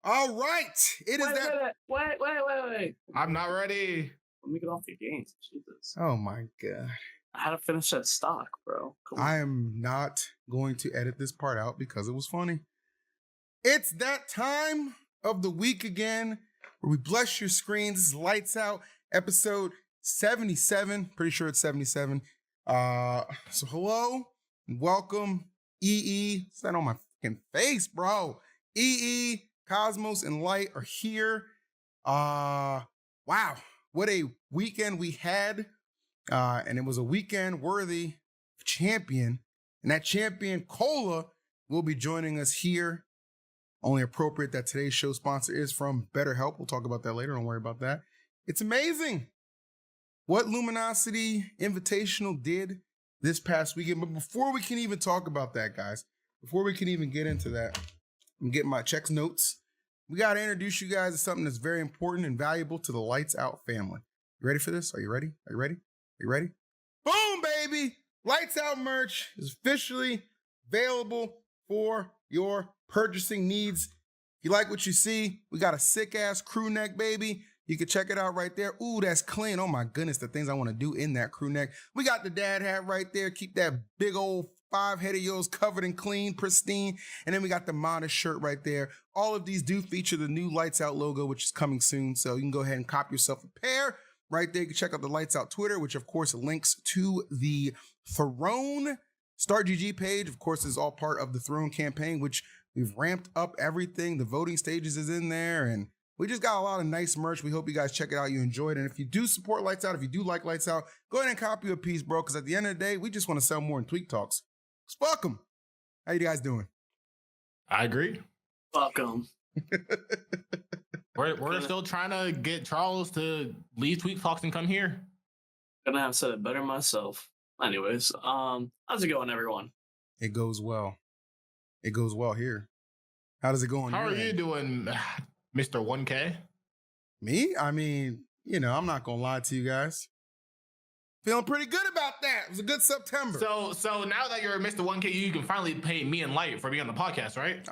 All right. It is that. Wait. I'm not ready. Let me get off your games. Jesus. Oh my God. I had to finish that stock, bro. Come on. I am not going to edit this part out because it was funny. It's that time of the week again where we bless your screens. This is Lights Out, episode 77. Pretty sure it's 77. So hello and welcome. It's that on my fucking face, bro. Cosmos, and Light are here. Wow, what a weekend we had. And it was a weekend worthy of champion. And that champion, Kola, will be joining us here. Only appropriate that today's show sponsor is from BetterHelp. We'll talk about that later. Don't worry about that. It's amazing what Luminosity Invitational did this past weekend. But before we can even talk about that, guys, before we can even get into that, I'm getting my checks notes. We got to introduce you guys to something that's very important and valuable to the Lights Out family. You ready for this? Are you ready? Are you ready? Are you ready? Boom, baby! Lights Out merch is officially available for your purchasing needs. If you like what you see, we got a sick-ass crew neck, baby. You can check it out right there. Ooh, that's clean. Oh, my goodness, the things I want to do in that crew neck. We got the dad hat right there. Keep that big old 5 head of yours covered and clean, pristine. And then we got the modest shirt right there. All of these do feature the new Lights Out logo, which is coming soon. So you can go ahead and cop yourself a pair. Right there, you can check out the Lights Out Twitter, which of course links to the Throne Start GG page. Of course, is all part of the Throne campaign, which we've ramped up everything. The voting stages is in there, and we just got a lot of nice merch. We hope you guys check it out. You enjoy it. And if you do support Lights Out, if you do like Lights Out, go ahead and copy a piece, bro, because at the end of the day, we just want to sell more in Tweak Talks. Fuck them. How you guys doing? I agree. Fuck 'em. We're still trying to get Charles to leave Tweak Talks and come here. Gonna have said it better myself. Anyways, how's it going, everyone? It goes well. It goes well here. How does it go on How your are you end? doing, Mr. 1K? Me? I mean, I'm not going to lie to you guys. Feeling pretty good about that. It was a good September. So now that you're Mr. 1K, you can finally pay me and Light for being on the podcast, right?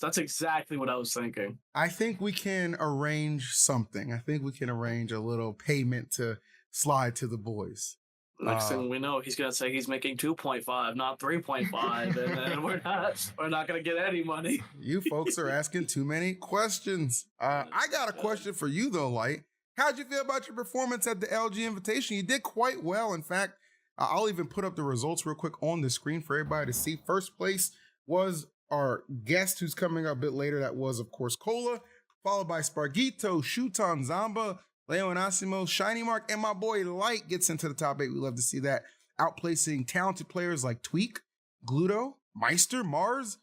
That's exactly what I was thinking. I think we can arrange something. I think we can arrange a little payment to slide to the boys. Next thing we know, he's gonna say he's making 2.5, not 3.5, and then we're not gonna get any money. You folks are asking too many questions. I got a question for you though, Light. How'd you feel about your performance at the LG Invitation? You did quite well. In fact, I'll even put up the results real quick on the screen for everybody to see. First place was our guest who's coming up a bit later. That was, of course, Kola, followed by Spargito, Shuton, Zamba, Leonasimo, Shiny Mark, and my boy Light gets into the top 8. We love to see that. Outplacing talented players like Tweak, Gluto, Meister, Mars,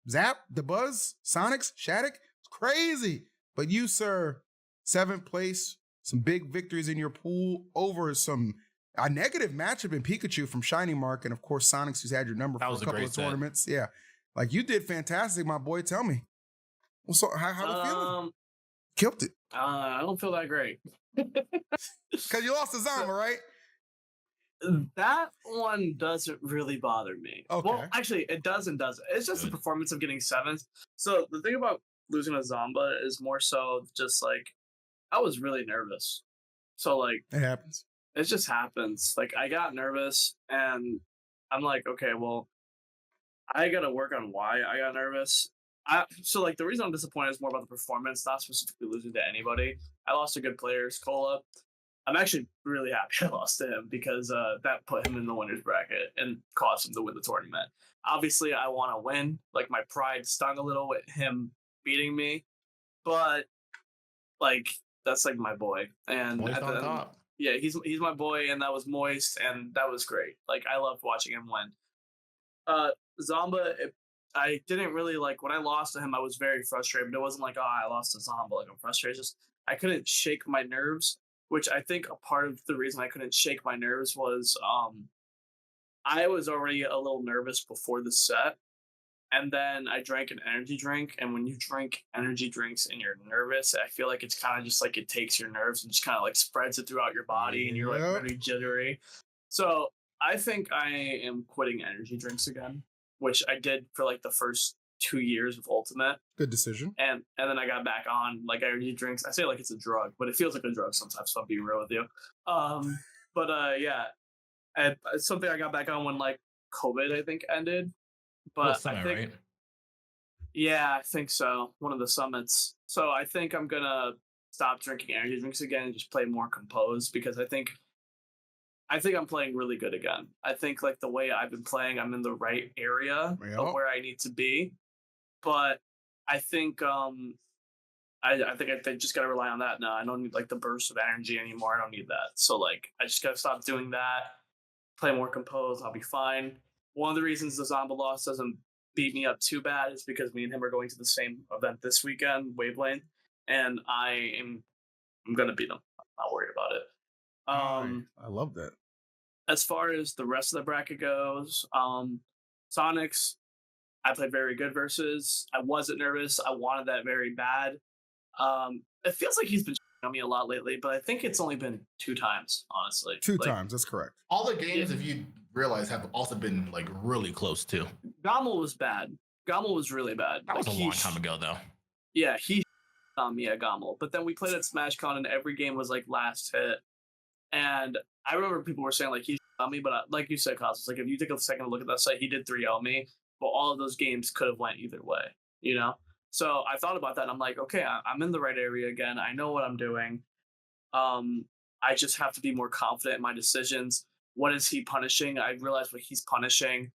Zap, The Buzz, Sonics, Shattuck. It's crazy. But you, sir, 7th place. Some big victories in your pool over a negative matchup in Pikachu from Shiny Mark, and of course Sonics, who's had your number for a couple of tournaments. Yeah, like you did fantastic, my boy. Tell me, how you feeling? Killed it. I don't feel that great because you lost to Zama, right? That one doesn't really bother me. Okay. Well, actually, it does and doesn't. It's just the performance of getting 7th. So the thing about losing to Zamba is more so just like, I was really nervous. So like it happens. It just happens. Like I got nervous and I'm like, okay, well, I gotta work on why I got nervous. So like the reason I'm disappointed is more about the performance, not specifically losing to anybody. I lost to good players, Kola. I'm actually really happy I lost to him because that put him in the winner's bracket and caused him to win the tournament. Obviously, I want to win. Like my pride stung a little with him beating me, but like that's like my boy. And Moist on top. Yeah, he's my boy, and that was Moist, and that was great. Like I loved watching him win. Zamba, I didn't really like when I lost to him. I was very frustrated, but it wasn't like, oh, I lost to Zamba. Like I'm frustrated. It's just I couldn't shake my nerves, which I think a part of the reason I couldn't shake my nerves was I was already a little nervous before the set. And then I drank an energy drink. And when you drink energy drinks and you're nervous, I feel like it's kind of just like it takes your nerves and just kind of like spreads it throughout your body. And you're like really jittery. So I think I am quitting energy drinks again, which I did for like the first 2 years of Ultimate. Good decision. And then I got back on like energy drinks. I say like it's a drug, but it feels like a drug sometimes. If I'm being real with you. Yeah, and it's something I got back on when like COVID I think ended. Well, But I summit, think right? yeah, I think so. One of the summits. So I think I'm gonna stop drinking energy drinks again and just play more composed because I think I'm playing really good again. I think like the way I've been playing, I'm in the right area Yep. of where I need to be. But I think I think I just gotta rely on that now. I don't need like the burst of energy anymore. I don't need that. So like I just gotta stop doing that. Play more composed. I'll be fine. One of the reasons the Zombie loss doesn't beat me up too bad is because me and him are going to the same event this weekend, Wavelength, and I'm gonna beat him. I'm not worried about it. I love that. As far as the rest of the bracket goes, Sonics, I played very good versus. I wasn't nervous. I wanted that very bad. It feels like he's been on me a lot lately, but I think it's only been 2 times, honestly. Two times, that's correct. All the games, if you realize, have also been like really close too. Gommel was bad. Gommel was really bad. That was like, a long time ago, though. Yeah, he on me at Gommel. But then we played at SmashCon, and every game was like last hit. And I remember people were saying like he on me, but like you said, Cosmos, like if you take a second to look at that site, he did 3-0 me. But all of those games could have went either way, you know. So I thought about that. And I'm like, okay, I'm in the right area again. I know what I'm doing. I just have to be more confident in my decisions. What is he punishing? I realized what he's punishing.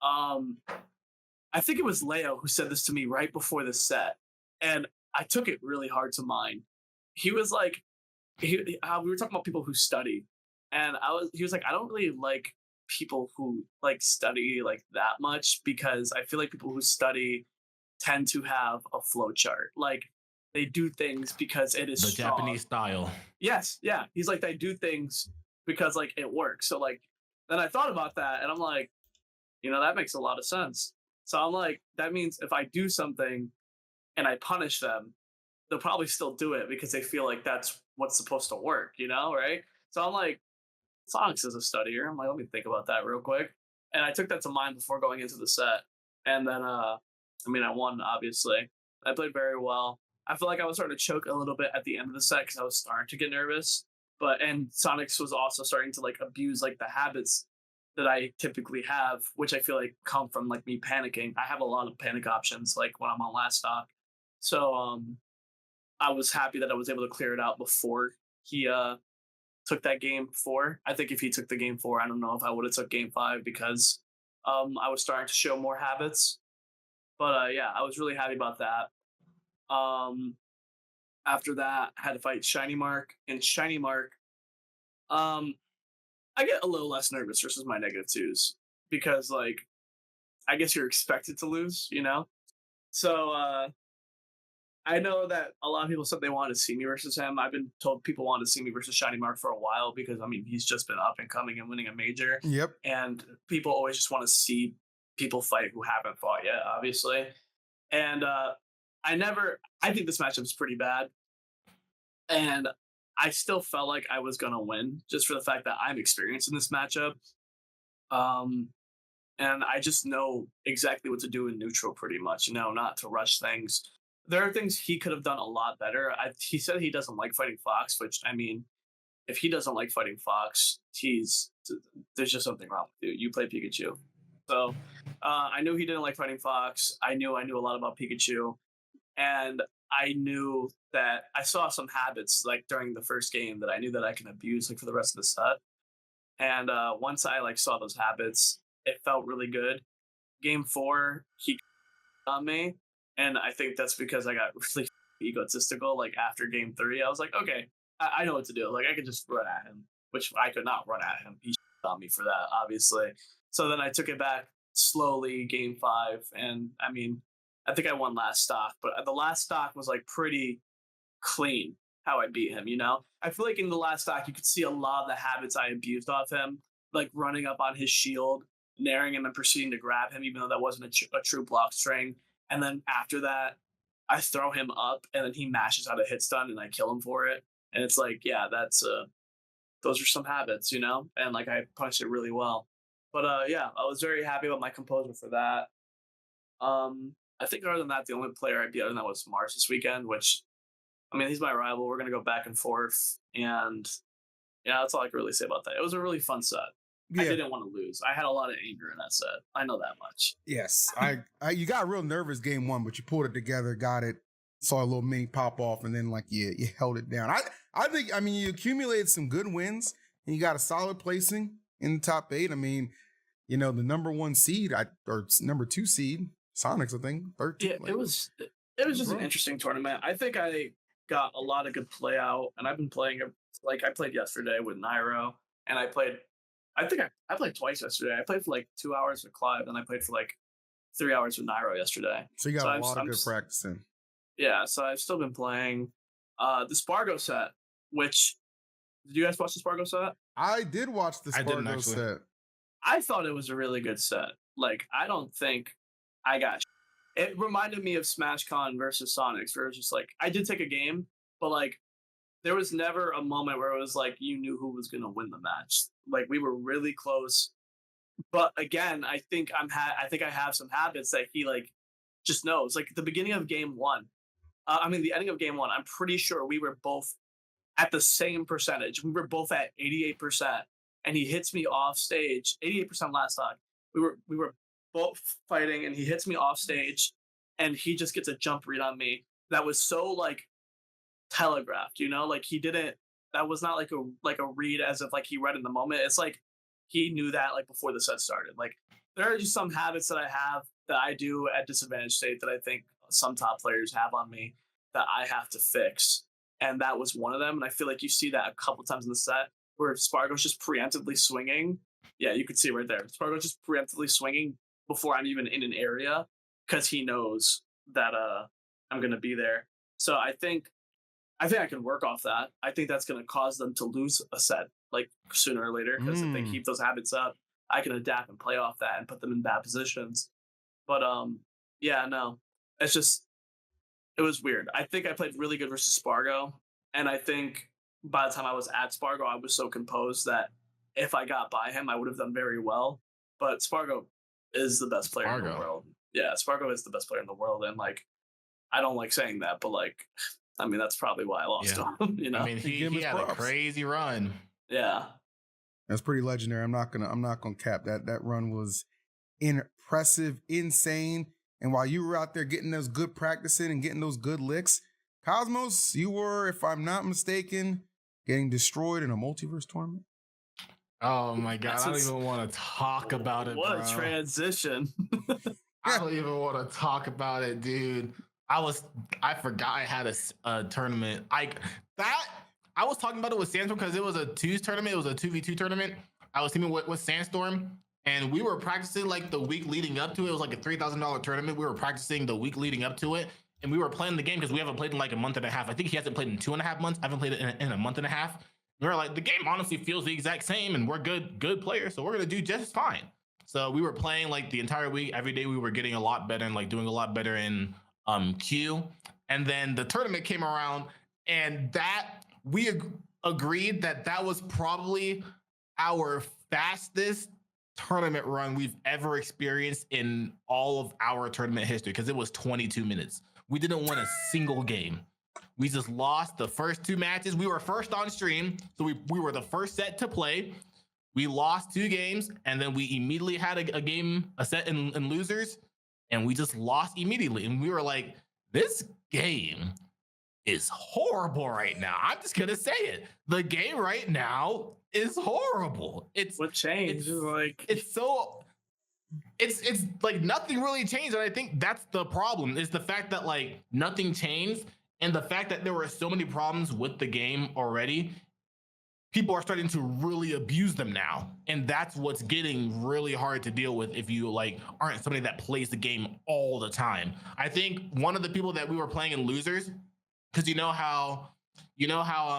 I think it was Leo who said this to me right before the set, and I took it really hard to mind. He was like, we were talking about people who study, and he was like, I don't really like people who like study like that much because I feel like people who study tend to have a flow chart. Like they do things because it is The strong. Japanese style. Yes, yeah. He's like they do things because like it works. So like then I thought about that and I'm like, that makes a lot of sense. So I'm like, that means if I do something and I punish them, they'll probably still do it because they feel like that's what's supposed to work, right? So I'm like, Sonics is a studier. I'm like, let me think about that real quick. And I took that to mind before going into the set. And then, I won, obviously. I played very well. I feel like I was starting to choke a little bit at the end of the set because I was starting to get nervous. And Sonics was also starting to like abuse like the habits that I typically have, which I feel like come from like me panicking. I have a lot of panic options like when I'm on last stock. So I was happy that I was able to clear it out before he took that game 4. I think if he took the game 4, I don't know if I would have took game 5 because I was starting to show more habits. But yeah, I was really happy about that. After that, I had to fight Shiny Mark. And Shiny Mark, I get a little less nervous versus my -2s because, like, I guess you're expected to lose, So I know that a lot of people said they wanted to see me versus him. I've been told people wanted to see me versus Shiny Mark for a while because, he's just been up and coming and winning a major. Yep. And people always just want to see people fight who haven't fought yet, obviously. And I think this matchup is pretty bad. And I still felt like I was going to win just for the fact that I'm experienced in this matchup. And I just know exactly what to do in neutral pretty much, not to rush things. There are things he could have done a lot better. He said he doesn't like fighting Fox, which, if he doesn't like fighting Fox, there's just something wrong with you. You play Pikachu. So I knew he didn't like fighting Fox. I knew a lot about Pikachu. And I knew that I saw some habits like during the first game that I knew that I can abuse like for the rest of the set. And once I like saw those habits, it felt really good. Game 4, he on me, and I think that's because I got really egotistical. Like after game 3, I was like, okay, I know what to do. Like I could just run at him, which I could not run at him. He on me for that, obviously. So then I took it back slowly, game 5, and I think I won last stock, but the last stock was like pretty clean how I beat him, I feel like in the last stock, you could see a lot of the habits I abused off him, like running up on his shield, naring him and proceeding to grab him, even though that wasn't a true block string. And then after that, I throw him up and then he mashes out a hit stun and I kill him for it. And it's like, yeah, those are some habits, and like I punched it really well. But yeah, I was very happy about my composure for that. I think other than that, the only player I beat other than that was Mars this weekend, which, I mean, he's my rival. We're going to go back and forth. And yeah, that's all I can really say about that. It was a really fun set. I Yeah. didn't want to lose. I had a lot of anger in that set. I know that much. Yes. You got real nervous game one, but you pulled it together, got it, saw a little mini pop off, and then you held it down. I think you accumulated some good wins and you got a solid placing in the top 8. I mean, the number 1 seed or number 2 seed, Sonics, I think, 13. Yeah, it was just an interesting tournament. I think I got a lot of good play out, and I've been playing I played yesterday with Nairo, and I played twice yesterday. I played for 2 hours with Clive, and I played for 3 hours with Nairo yesterday. So you got a lot of good practice in. Yeah, so I've still been playing the Spargo set, which, did you guys watch the Spargo set? I did watch the Spargo set. I thought it was a really good set. I don't think I got it reminded me of SmashCon versus Sonics, where it was just I did take a game, but there was never a moment where it was you knew who was gonna win the match. We were really close. But again, I think I have some habits that he just knows. At the beginning of game 1, the ending of game 1, I'm pretty sure we were both at the same percentage. We were both at 88%, and he hits me off stage. 88% last time. We were both fighting, and he hits me off stage, and he just gets a jump read on me that was so telegraphed. He didn't. That was not a read as if he read in the moment. It's he knew that before the set started. There are just some habits that I have that I do at disadvantage state that I think some top players have on me that I have to fix, and that was one of them. And I feel you see that a couple times in the set where Spargo's just preemptively swinging. Yeah, you could see right there. Spargo's just preemptively swinging before I'm even in an area because he knows that I'm gonna be there. So I think I can work off that. I think that's gonna cause them to lose a set sooner or later, because if they keep those habits up, I can adapt and play off that and put them in bad positions. But yeah, no, it's just, it was weird. I think I played really good versus Spargo, and I think by the time I was at Spargo, I was so composed that if I got by him, I would have done very well. But Spargo is the best player in the world. Yeah, Spargo is the best player in the world, and I don't like saying that, but that's probably why I lost to him. He had a crazy run. Yeah, that's pretty legendary. I'm not gonna cap that. That run was impressive, insane. And while you were out there getting those good practice in and getting those good licks, Cosmos, you were, if I'm not mistaken, getting destroyed in a multiverse tournament. Oh my god, I don't even want to talk about it. What a transition. I don't even want to talk about it, dude. I forgot I had a tournament. I was talking about it with Sandstorm because it was a 2s tournament. It was a 2v2 tournament. I was teaming with Sandstorm, and we were practicing the week leading up to it. It was a $3,000 tournament. We were practicing the week leading up to it, and we were playing the game because we haven't played in a month and a half. I think he hasn't played in 2.5 months. I haven't played it in a month and a half. We were the game honestly feels the exact same, and we're good players, so we're gonna do just fine. So we were playing the entire week. Every day we were getting a lot better and doing a lot better in Q. And then the tournament came around, and that we agreed that was probably our fastest tournament run we've ever experienced in all of our tournament history, because it was 22 minutes. We didn't win a single game. We just lost the first 2 matches. We were first on stream, so we were the first set to play. We lost 2 games, and then we immediately had a set in losers, and we just lost immediately. And we were this game is horrible right now. I'm just gonna say it. The game right now is horrible. What changed? It's nothing really changed, and I think that's the problem. Is the fact that nothing changed, and the fact that there were so many problems with the game already. People are starting to really abuse them now, and that's what's getting really hard to deal with if you aren't somebody that plays the game all the time. I think one of the people that we were playing in losers, because you know how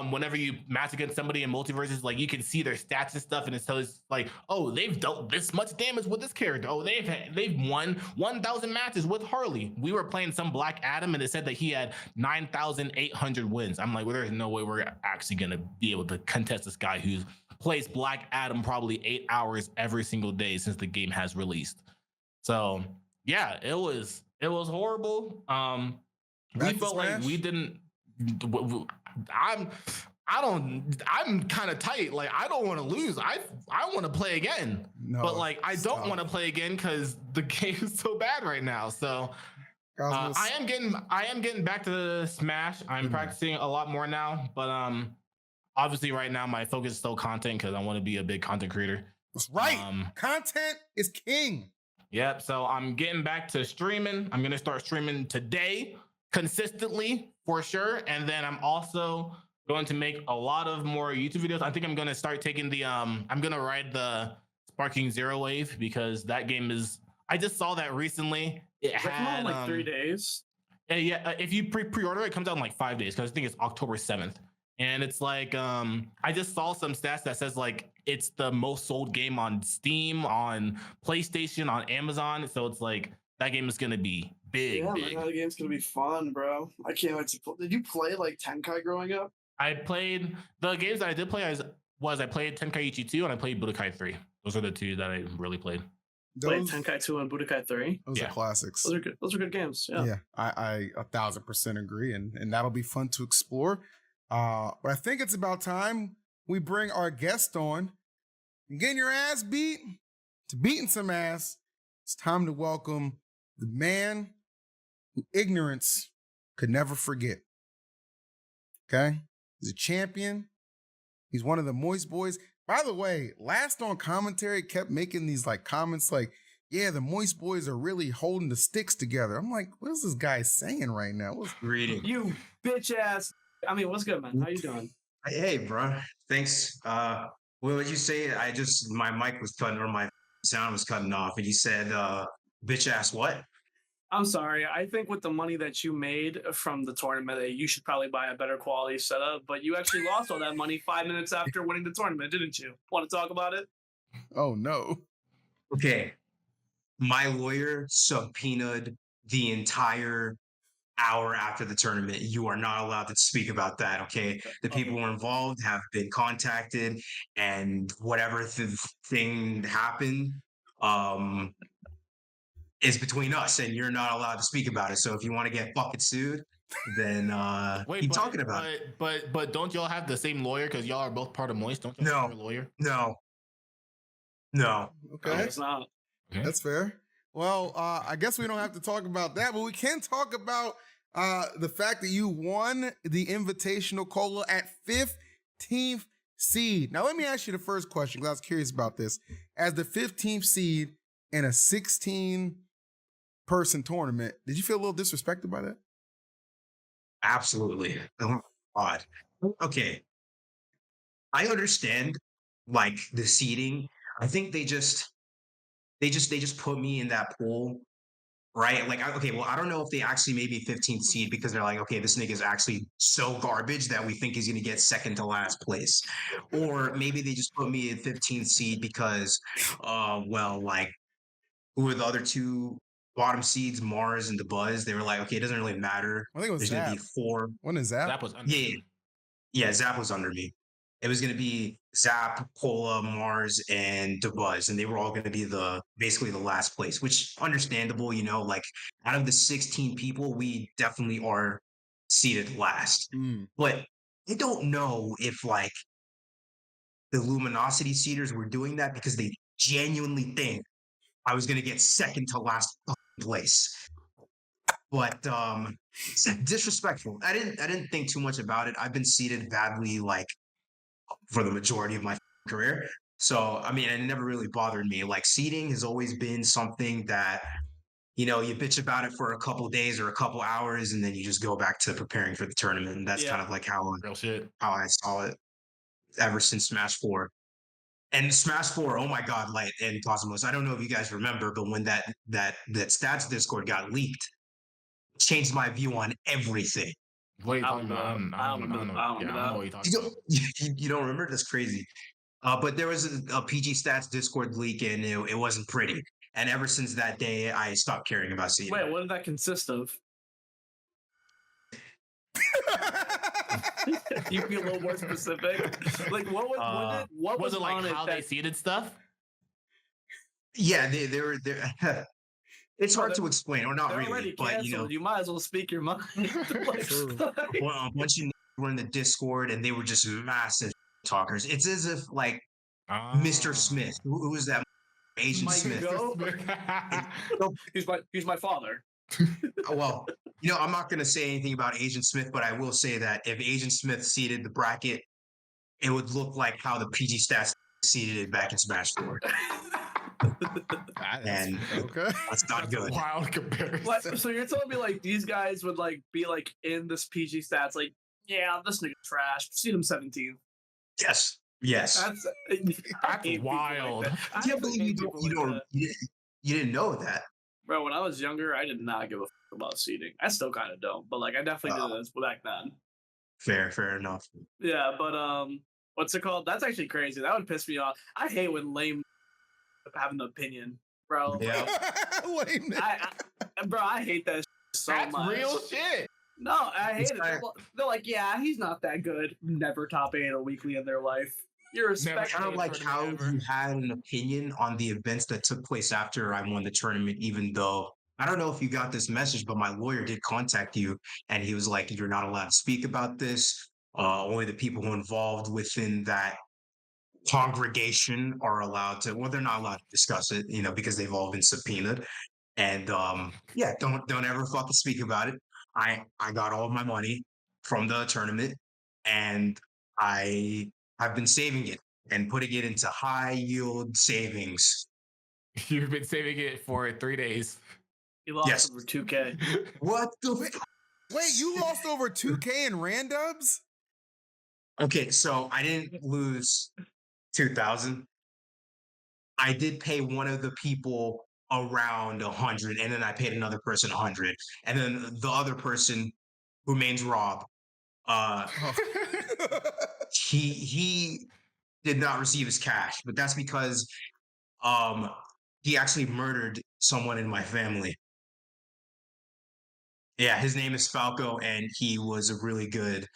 whenever you match against somebody in multiverses, you can see their stats and stuff, and it tells oh, they've dealt this much damage with this character. Oh, they've won 1,000 matches with Harley. We were playing some Black Adam, and it said that he had 9,800 wins. I'm well, there's no way we're actually gonna be able to contest this guy who plays Black Adam probably 8 hours every single day since the game has released. So yeah, it was It was horrible. Back We to felt like Smash? we didn't. I'm. I'm kind of tight. Like I don't want to lose. I want to play again. No, But like I don't stop. want to play again because the game is so bad right now. So Cosmos, I am getting back to Smash. I'm Good man. practicing a lot more now. But obviously right now my focus is still content because I want to be a big content creator. That's right. Content is king. Yep. So I'm getting back to streaming. I'm gonna start streaming today consistently for sure. And then I'm also going to make a lot of more YouTube videos. I think I'm gonna start taking the I'm gonna ride the Sparking Zero wave because that game is. I just saw that recently. It Does that come out had in like 3 days. yeah. If you pre-order it, it comes out in like 5 days because I think it's October 7th. And it's like I just saw some stats that says like it's the most sold game on Steam, on PlayStation, on Amazon. So it's like that game is gonna be big. Yeah, big. man, that game's gonna be fun, bro. I can't wait to play. Did you play like Tenkai growing up? I played the games that I did play I played Tenkaichi 2 and I played Budokai 3. Those are the two that I really played. Played Tenkai 2 and Budokai 3. Those are classics. Those are good. Those are good games. Yeah. Yeah, I 1000% agree, and that'll be fun to explore. But I think it's about time we bring our guest on. From getting your ass beat to beating some ass, it's time to welcome the man who ignorance could never forget. Okay? He's a champion. He's one of the Moist Boys. By the way, last on commentary kept making these like comments like, yeah, the Moist Boys are really holding the sticks together. I'm like, what is this guy saying right now? Reading. You bitch ass. I mean, what's good, man? How you doing? Hey, bro. Thanks. What would you say? My mic was cutting or my sound was cutting off, and you said, bitch ass what? I'm sorry. I think with the money that you made from the tournament, you should probably buy a better quality setup. But you actually lost all that money 5 minutes after winning the tournament, didn't you? Want to talk about it? Oh, no. Okay. My lawyer subpoenaed the entire hour after the tournament. You are not allowed to speak about that, okay? The people who are involved have been contacted, and whatever thing happened, is between us, and you're not allowed to speak about it. So if you want to get fucking sued, then keep talking about it. But don't y'all have the same lawyer because y'all are both part of Moist? Don't y'all No. have your lawyer? No. Okay. It's not. Okay. That's fair. Well, I guess we don't have to talk about that, but we can talk about the fact that you won the Invitational Kola at 15th seed. Now, let me ask you the first question because I was curious about this. As the 15th seed in a 16-person tournament, did you feel a little disrespected by that? Absolutely. Oh, God. Okay. I understand like the seeding. I think they just put me in that pool, right? Like, okay, well, I don't know if they actually made me 15th seed because they're like, okay, this nigga's actually so garbage that we think he's gonna get second to last place, or maybe they just put me in 15th seed because, well, like, who are the other two bottom seeds, Mars and the Buzz? They were like, okay, it doesn't really matter. I think it was There's gonna be Zap. 4. When is Zap? That was under Yeah. Yeah, Zap was under me. It was going to be Zap, Kola, Mars, and DeBuzz, and they were all going to be basically the last place, which understandable, you know, like out of the 16 people, we definitely are seated last. But I don't know if like the Luminosity seeders were doing that because they genuinely think I was going to get second to last place. But it's disrespectful. I didn't think too much about it. I've been seated badly like for the majority of my career. So, I mean, it never really bothered me. Like seating has always been something that, you know, you bitch about it for a couple of days or a couple hours, and then you just go back to preparing for the tournament. And that's kind of like how I saw it ever since Smash 4. And Smash 4, oh my God, like, and Cosmos, I don't know if you guys remember, but when that stats Discord got leaked, it changed my view on everything. What are you talking about? I don't know what you're talking about. You don't remember? That's crazy. But there was a PG Stats Discord leak, and it wasn't pretty. And ever since that day, I stopped caring about seeing Wait, what did that consist of? You can be a little more specific. Like, what was it like on how it they seeded stuff? Yeah, they were there. It's Oh, hard to explain, or not They're really, already but canceled. You might as well speak your mind. True. well, a bunch of niggas were in the Discord and they were just massive talkers. It's as if like Mr. Smith, who was that Asian Mike Smith? Go? So, He's my father. well, I'm not going to say anything about Agent Smith, but I will say that if Agent Smith seeded the bracket, it would look like how the PG stats seeded it back in Smash 4. And Okay. that's not That's a good. wild comparison. What? So you're telling me like these guys would like be like in this PG stats like, yeah, this nigga trash. See him 17. Yes. Yes. That's That's wild. I can't believe you didn't know that. Bro, when I was younger, I did not give a fuck about seeding. I still kind of don't, but like I definitely did this back then. Fair enough. Yeah, but what's it called? That's actually crazy. That would piss me off. I hate when lame have an opinion, bro. Yeah. Wait a minute. Bro, I hate that so That's much. real shit. No, I hate It's it. kinda- They're like, yeah, he's not that good. Never top 8 a weekly in their life. You're a Never spectator. Kind of like how tournament you had an opinion on the events that took place after I won the tournament, even though I don't know if you got this message, but my lawyer did contact you and he was like, you're not allowed to speak about this. Only the people who are involved within that congregation are allowed to, well, they're not allowed to discuss it, because they've all been subpoenaed. And yeah, don't ever fucking speak about it. I got all of my money from the tournament and I've been saving it and putting it into high yield savings. You've been saving it for 3 days. He lost Yes. over 2K. What the Wait, you lost over 2K in randubs? Okay, so I didn't lose 2,000. I did pay one of the people around 100, and then I paid another person 100, and then the other person, who remains Rob, he did not receive his cash, but that's because he actually murdered someone in my family. Yeah, his name is Falco, and he was a really good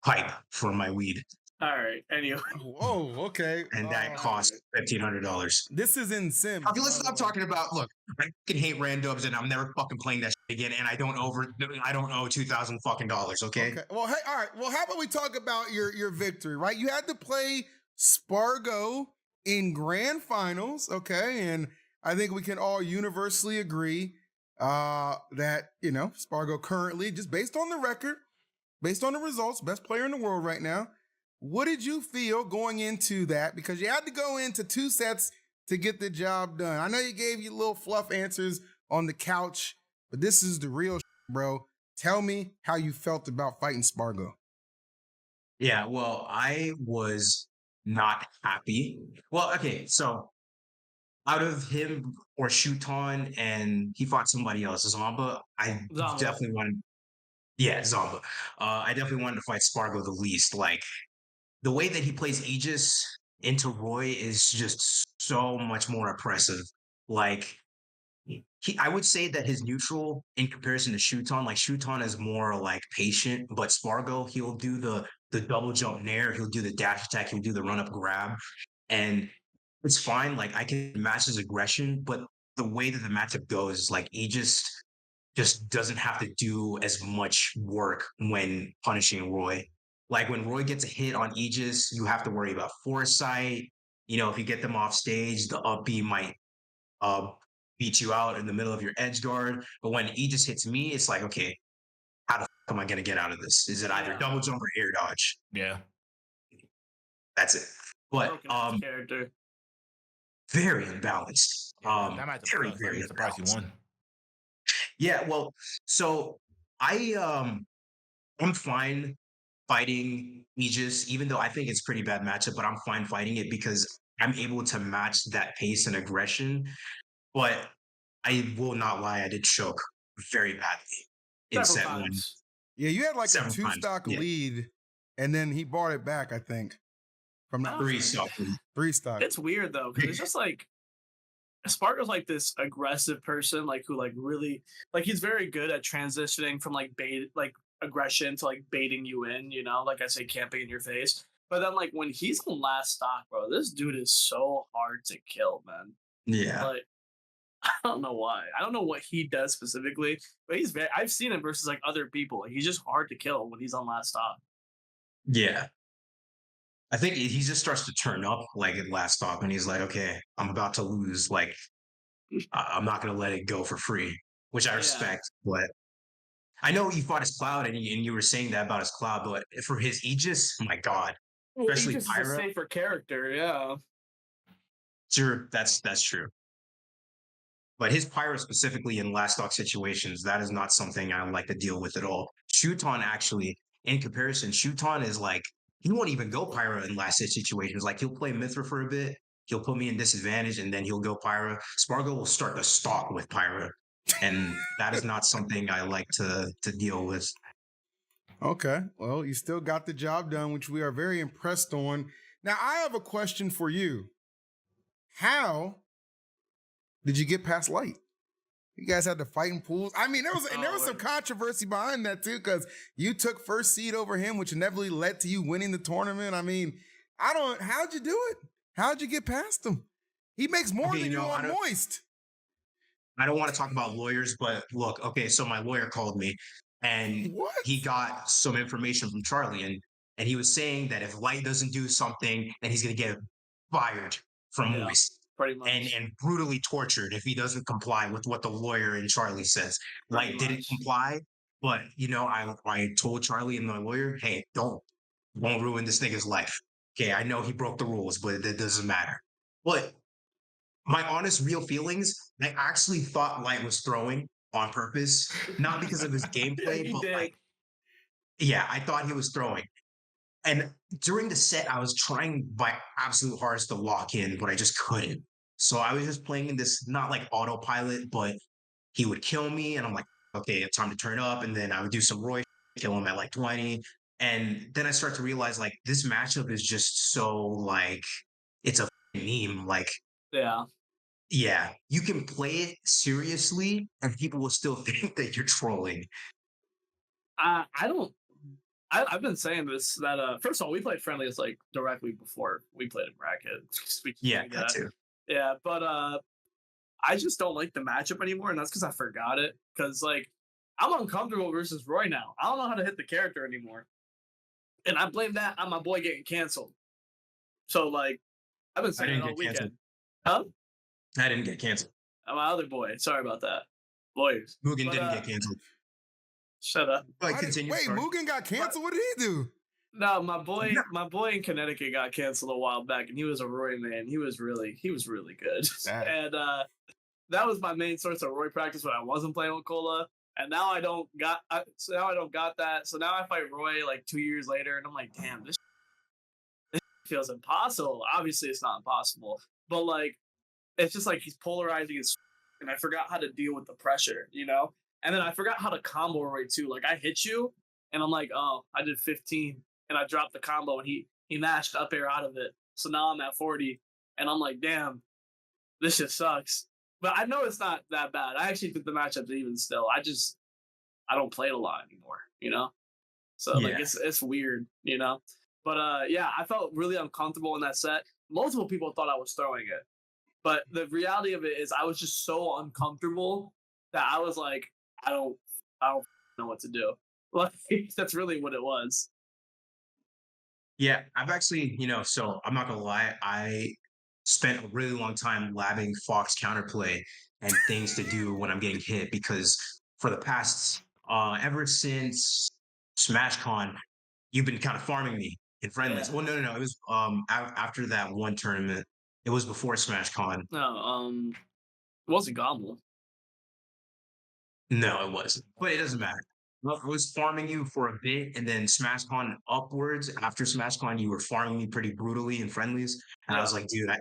pipe for my weed, All right. Anyway, Whoa, okay. and that cost $1,500. This is in Sims. Okay, let's by the stop way. talking about. Look, I fucking hate randubs, and I'm never fucking playing that shit again. And I don't owe $2,000 fucking dollars. Okay. Okay. Well, hey, all right. Well, how about we talk about your victory, right? You had to play Spargo in grand finals, okay? And I think we can all universally agree that, Spargo currently, just based on the record, based on the results, best player in the world right now. What did you feel going into that? Because you had to go into 2 sets to get the job done. I know you gave you little fluff answers on the couch, but this is the real bro. Tell me how you felt about fighting Spargo. Yeah. Well, I was not happy. Well, okay. So out of him or Shuton, and he fought somebody else, Zomba. I Zomba. definitely wanted. Yeah, Zomba. I definitely wanted to fight Spargo the least. Like the way that he plays Aegis into Roy is just so much more oppressive. Like I would say that his neutral in comparison to Shuton, like Shuton is more like patient, but Spargo, he'll do the double jump nair, he'll do the dash attack, he'll do the run up grab, and it's fine. Like I can match his aggression, but the way that the matchup goes is like Aegis just doesn't have to do as much work when punishing Roy. Like when Roy gets a hit on Aegis, you have to worry about foresight. If you get them off stage, the up B might beat you out in the middle of your edge guard. But when Aegis hits me, it's like, okay, how the fuck am I going to get out of this? Is it either double jump or air dodge? Yeah. That's it. But broken character. very imbalanced. That might Very, very I'm surprised you imbalanced. won. Yeah, well, so I'm fine fighting Aegis, even though I think it's pretty bad matchup, but I'm fine fighting it because I'm able to match that pace and aggression. But I will not lie, I did choke very badly in Several set 1. times. Yeah, you had like a Several 2-stock times, yeah. lead, and then he brought it back, I think. From that 3-stock. 3-stock. It's weird though, because it's just like Spargo's like this aggressive person, like who like really like he's very good at transitioning from like aggression to like baiting you in, like I say, camping in your face. But then like when he's on last stock, bro, this dude is so hard to kill, man. Yeah. Like I don't know why. I don't know what he does specifically, but he's very. I've seen him versus like other people. Like, he's just hard to kill when he's on last stop. Yeah. I think he just starts to turn up like at last stop, and he's like, "Okay, I'm about to lose. Like, I'm not gonna let it go for free," which I Yeah. respect. But I know you fought his cloud, and you were saying that about his cloud, but for his Aegis, my God, Well, especially Aegis is a Pyra, safer character. Yeah. sure, that's true. But his Pyro specifically in last stock situations, that is not something I like to deal with at all. Shuton actually, in comparison, Shuton is like he won't even go Pyro in last hit situations. Like he'll play Mithra for a bit, he'll put me in disadvantage, and then he'll go Pyro. Spargo will start the stock with Pyro, and that is not something I like to deal with. Okay. Well, you still got the job done, which we are very impressed on. Now, I have a question for you. How did you get past light? You guys had to fight in pools. I mean, there was some controversy behind that too, because you took first seed over him, which inevitably led to you winning the tournament. I mean, how'd you do it? How'd you get past him? He makes more Okay, than you you know, on Moist. I don't want to talk about lawyers, but look, okay, so my lawyer called me and What? he got some information from Charlie and he was saying that if Light doesn't do something, then he's gonna get fired from Yeah. Moist Pretty much. and brutally tortured if he doesn't comply with what the lawyer and Charlie says. Pretty Light didn't much. comply, but you know, I told Charlie and my lawyer, hey, don't ruin this nigga's life. Okay, I know he broke the rules, but that doesn't matter. But my honest, real feelings, I actually thought Light was throwing on purpose, not because of his Yeah, gameplay, he but did. like, yeah, I thought he was throwing. And during the set, I was trying my absolute hardest to lock in, but I just couldn't. So I was just playing in this not like autopilot, but he would kill me, and I'm like, okay, it's time to turn up. And then I would do some Roy, kill him at like 20. And then I start to realize like this matchup is just so like it's a meme. Like Yeah. yeah, you can play it seriously and people will still think that you're trolling. I don't. I've been saying this that first of all we played friendlies like directly before we played in bracket. We just Yeah, didn't that too. yeah, but I just don't like the matchup anymore, and that's because I forgot it. Because like I'm uncomfortable versus Roy now. I don't know how to hit the character anymore, and I blame that on my boy getting canceled. So like I've been I saying it didn't all get weekend. canceled. Huh? I didn't get canceled. My other boy. Sorry about that. Lawyers. Mugen But didn't get canceled. shut up. But continue. Wait, Sorry. Mugen got canceled? What did he do? No, No. my boy in Connecticut got canceled a while back, and he was a Roy man. He was really good, Dang. and that was my main source of Roy practice when I wasn't playing with Kola. And now I don't got, so now I don't got that. So now I fight Roy like 2 years later, and I'm like, damn, this feels impossible. Obviously, it's not impossible, but like, it's just like he's polarizing his, and I forgot how to deal with the pressure, you know. And then I forgot how to combo Roy too. Like I hit you, and I'm like, oh, I did 15, and I dropped the combo, and he mashed up air out of it. So now I'm at 40, and I'm like, damn, this just sucks. But I know it's not that bad. I actually think the matchup's even still. I don't play it a lot anymore, you know? So like Yeah. it's weird, you know? But yeah, I felt really uncomfortable in that set. Multiple people thought I was throwing it. But the reality of it is I was just so uncomfortable that I was like, I don't know what to do. Like that's really what it was. Yeah, I've actually, you know, so I'm not gonna lie, I spent a really long time labbing Fox counterplay and things to do when I'm getting hit because for the past ever since SmashCon, you've been kind of farming me in friendlies. Yeah. Well, no. It was after that one tournament. It was before SmashCon. No, it wasn't Gobble. No, it wasn't. But it doesn't matter. Well, I was farming you for a bit, and then SmashCon upwards. After SmashCon, you were farming me pretty brutally in friendlies, and I Yeah. was like, dude, I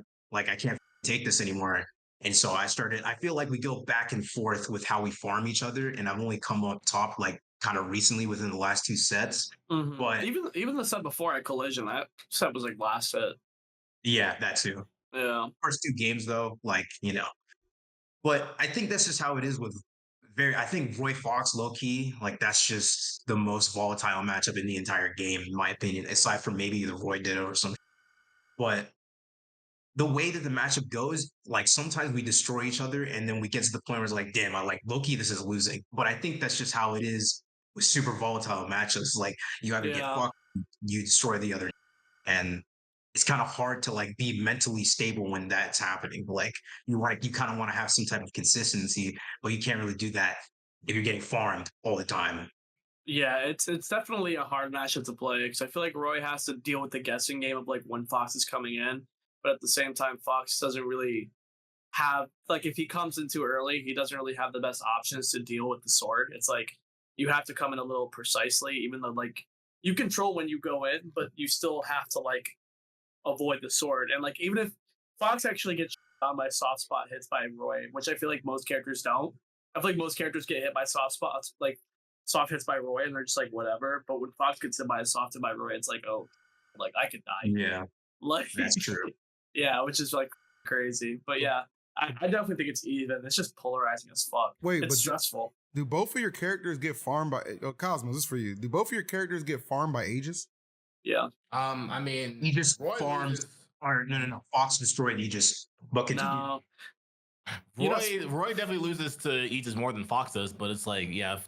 can't take this anymore. And so I started. I feel like we go back and forth with how we farm each other, and I've only come up top like kind of recently within the last two sets. Mm-hmm. But Even the set before at Collision, that set was like last set. yeah, that too. Yeah. First two games though, like you know. But I think that's just how it is with I think Roy Fox, low key, like that's just the most volatile matchup in the entire game, in my opinion, aside from maybe the Roy Ditto or something. But the way that the matchup goes, like sometimes we destroy each other, and then we get to the point where it's like, damn, I like low-key, this is losing. But I think that's just how it is with super volatile matchups. Like you either get Yeah. fucked, you destroy the other, and it's kind of hard to like be mentally stable when that's happening. Like you kind of want to have some type of consistency, but you can't really do that if you're getting farmed all the time. Yeah, it's definitely a hard matchup to play because I feel like Roy has to deal with the guessing game of like when Fox is coming in, but at the same time, Fox doesn't really have like if he comes in too early, he doesn't really have the best options to deal with the sword. It's like you have to come in a little precisely, even though like you control when you go in, but you still have to like avoid the sword. And like even if Fox actually gets on by soft spot hits by Roy, which I feel like most characters don't. I feel like most characters get hit by soft spots, like soft hits by Roy, and they're just like whatever. But when Fox gets hit by a soft hit by Roy, it's like oh, like I could die. Yeah, Like that's true. yeah, which is like crazy. But yeah, I definitely think it's even. It's just polarizing as fuck. Wait, It's but stressful. do both of your characters get farmed by Cosmos? This is for you. Do both of your characters get farmed by Aegis? Yeah. I mean, Aegis Roy farms, loses- or no. Fox destroyed Aegis, but continue. No. You know, Roy definitely loses to Aegis more than Fox does, but it's like, yeah,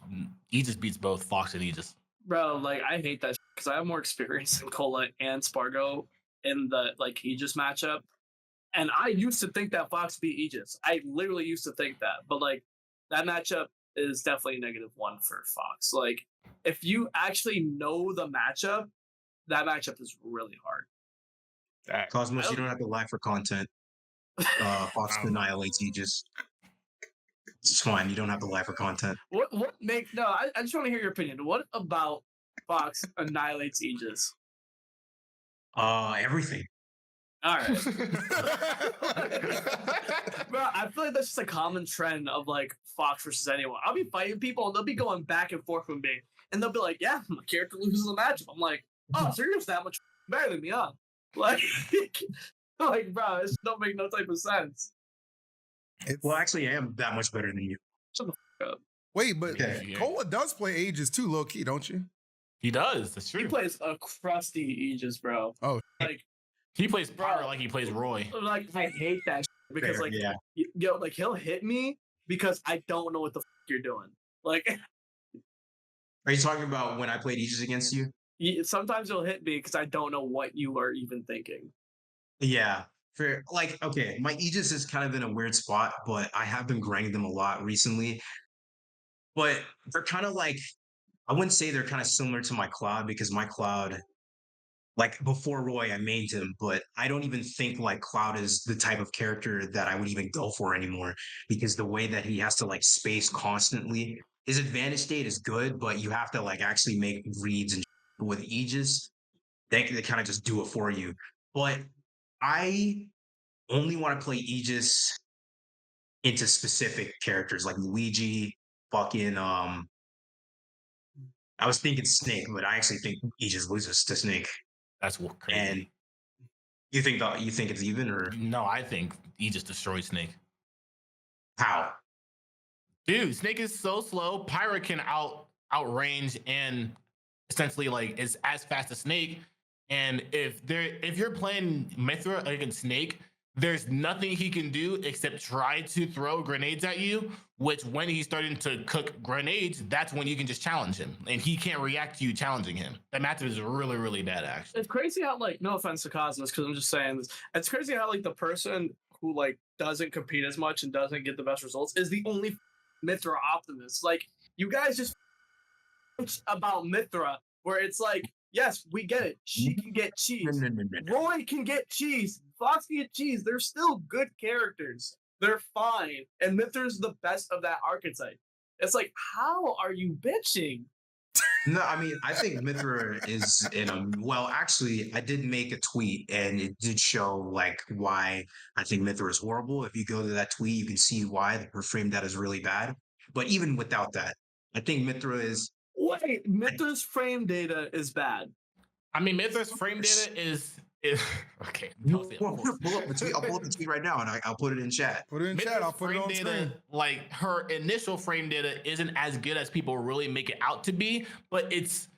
Aegis beats both Fox and Aegis. bro, like I hate that because I have more experience in Kola and Spargo in the like Aegis matchup. And I used to think that Fox beat Aegis. I literally used to think that. But like that matchup is definitely -1 for Fox. Like if you actually know the matchup, that matchup is really hard. Cosmos, you don't have to lie for content. Fox annihilates Aegis. It's fine. You don't have to lie for content. What make no, I just want to hear your opinion. What about Fox annihilates Aegis? Everything. All right. Bro, I feel like that's just a common trend of like Fox versus anyone. I'll be fighting people and they'll be going back and forth with me. And they'll be like, yeah, my character loses the matchup. I'm like, oh, so you're just that much better than me, huh? Like, like, bro, this don't make no type of sense. Well, actually, I am that much better than you. Shut the fuck up. Wait, but Okay. Kola does play Aegis too, low key, don't you? He does. That's He true. plays a crusty Aegis, bro. Oh. Like, He plays Pyro like he plays Roy. like I hate that because Fair, like yeah. yo, like he'll hit me because I don't know what the you're doing. Like Are you talking about when I played Aegis against you? sometimes you'll hit me because I don't know what you are even thinking. Yeah. Fair. Like, okay, my Aegis is kind of in a weird spot, but I have been grinding them a lot recently. But they're kind of like, I wouldn't say they're kind of similar to my Cloud because my Cloud, like before Roy, I mained him, but I don't even think like Cloud is the type of character that I would even go for anymore because the way that he has to like space constantly, his advantage state is good, but you have to like actually make reads and with Aegis, they kind of just do it for you. But I only want to play Aegis into specific characters like Luigi, fucking I was thinking Snake, but I actually think Aegis loses to Snake. That's crazy. And you think it's even or No, I think Aegis destroyed Snake. how? Dude, Snake is so slow. Pyra can outrange and essentially like is as fast as Snake. And if you're playing Mithra against Snake, there's nothing he can do except try to throw grenades at you, which when he's starting to cook grenades, that's when you can just challenge him. And he can't react to you challenging him. That matchup is really, really bad, actually. It's crazy how like no offense to Cosmos because I'm just saying this. It's crazy how like the person who like doesn't compete as much and doesn't get the best results is the only Mithra optimist. Like you guys just about Mithra where it's like yes we get it. She can get cheese. Roy can get cheese. Fox can get cheese. They're still good characters. They're fine. And Mithra's the best of that archetype. It's like, how are you bitching? No, I mean, I think Mithra is in a well, actually, I did make a tweet and it did show like why I think Mithra is horrible. If you go to that tweet, you can see why her frame data is really bad. But even without that, I think Mithra is Wait, Mithra's frame data is bad. I mean, Mithra's frame data is okay. Pull up the tweet. I'll pull up the tweet right now and I'll put it in chat. Put it in chat. I'll put it on screen. Like her initial frame data isn't as good as people really make it out to be, but it's